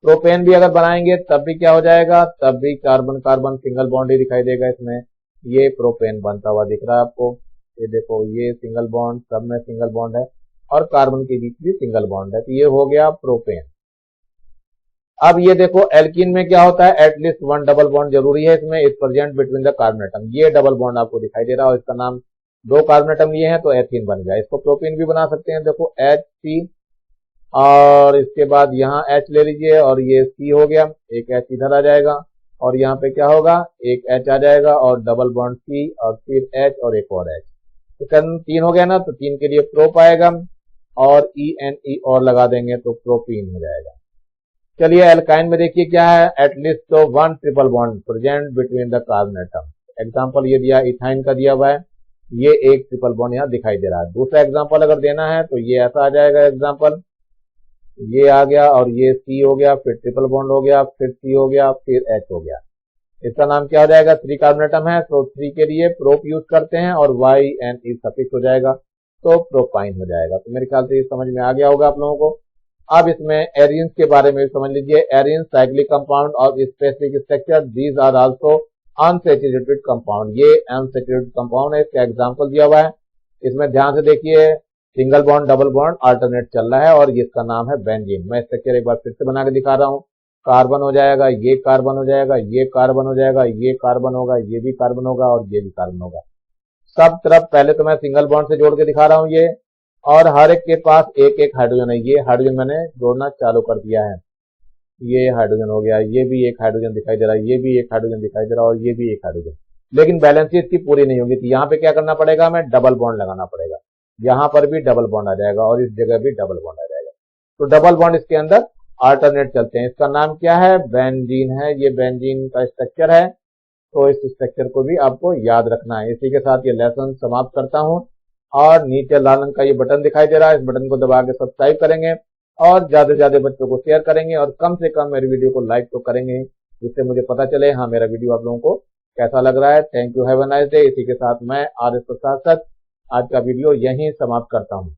प्रोपेन भी अगर बनाएंगे तब भी क्या हो जाएगा, तब भी कार्बन कार्बन सिंगल बॉन्ड ही दिखाई देगा इसमें। ये प्रोपेन बनता हुआ दिख रहा है आपको, ये देखो, ये सिंगल बॉन्ड, सब में सिंगल बॉन्ड है और कार्बन के बीच भी सिंगल बॉन्ड है, तो ये हो गया प्रोपेन। अब ये देखो, एल्कीन में क्या होता है, एटलीस्ट वन डबल बॉन्ड जरूरी है इसमें, is present between the carbon atom. ये डबल बॉन्ड आपको दिखाई दे रहा है और इसका नाम, दो कार्बन एटम लिए हैं तो एथीन बन गया। इसको प्रोपीन भी बना सकते हैं, देखो HC और इसके बाद यहाँ H ले लीजिए और ये C हो गया, एक H इधर आ जाएगा और यहाँ पे क्या होगा, एक H आ जाएगा और डबल बॉन्ड C और फिर H और एक और H, तो तीन हो गया ना, तो तीन के लिए प्रोप आएगा और ENE और लगा देंगे तो प्रोपीन हो जाएगा। चलिए एल्काइन में देखिए क्या है, एटलीस्ट तो one triple bond present between the carbon atom. Example ये दिया, इथाइन का दिया हुआ है, ये एक ट्रिपल बॉन्ड यहाँ दिखाई दे रहा है। दूसरा एग्जांपल अगर देना है तो ये ऐसा आ जाएगा, एग्जांपल ये आ गया और ये C हो गया, फिर ट्रिपल बॉन्ड हो गया, फिर C हो गया, फिर H हो गया। इसका नाम क्या हो जाएगा, 3 कार्बन एटम है तो 3 के लिए प्रोप यूज करते हैं और YNE सफिक्स हो जाएगा तो प्रोपाइन हो जाएगा। तो मेरे ख्याल से ये समझ में आ गया होगा आप लोगों को। अब इसमें एरियंस के बारे में समझ लीजिए। Arenes cyclic compound of specific structure, these are also unsaturated compound. ये अनसैचुरेटेड कंपाउंड है, इसका एग्जांपल दिया हुआ है। इसमें ध्यान से देखिए, single bond double bond alternate चल रहा है और इसका नाम है बेंजीन। मैं स्ट्रक्चर एक बार फिर से बना के दिखा रहा हूँ। कार्बन हो जाएगा, ये कार्बन हो जाएगा, ये कार्बन हो जाएगा, ये कार्बन होगा, ये भी कार्बन होगा और ये भी कार्बन होगा। सब तरफ पहले तो मैं सिंगल बॉन्ड से जोड़ के दिखा रहा हूँ ये, और हर एक के पास एक एक हाइड्रोजन है। ये हाइड्रोजन मैंने जोड़ना चालू कर दिया है, ये हाइड्रोजन हो गया, ये भी एक हाइड्रोजन दिखाई दे रहा है, ये भी एक हाइड्रोजन दिखाई दे रहा है और ये भी एक हाइड्रोजन। लेकिन बैलेंस इसकी पूरी नहीं होगी, तो यहाँ पे क्या करना पड़ेगा, हमें डबल बॉन्ड लगाना पड़ेगा। यहाँ पर भी डबल बॉन्ड आ जाएगा और इस जगह भी डबल बॉन्ड आ जाएगा। तो डबल बॉन्ड इसके अंदर अल्टरनेट चलते हैं। इसका नाम क्या है, बेंजीन है। ये बेंजीन का स्ट्रक्चर है, तो इस स्ट्रक्चर को भी आपको याद रखना है। इसी के साथ ये लेसन समाप्त करता हूँ और नीचे लाल रंग का ये बटन दिखाई दे रहा है, इस बटन को दबा के सब्सक्राइब करेंगे और ज्यादा से ज्यादा बच्चों को शेयर करेंगे और कम से कम मेरी वीडियो को लाइक तो करेंगे, जिससे मुझे पता चले हाँ मेरा वीडियो आप लोगों को कैसा लग रहा है। Thank you, have a nice day. इसी के साथ मैं RS प्रसाद आज का वीडियो यहीं समाप्त करता हूँ।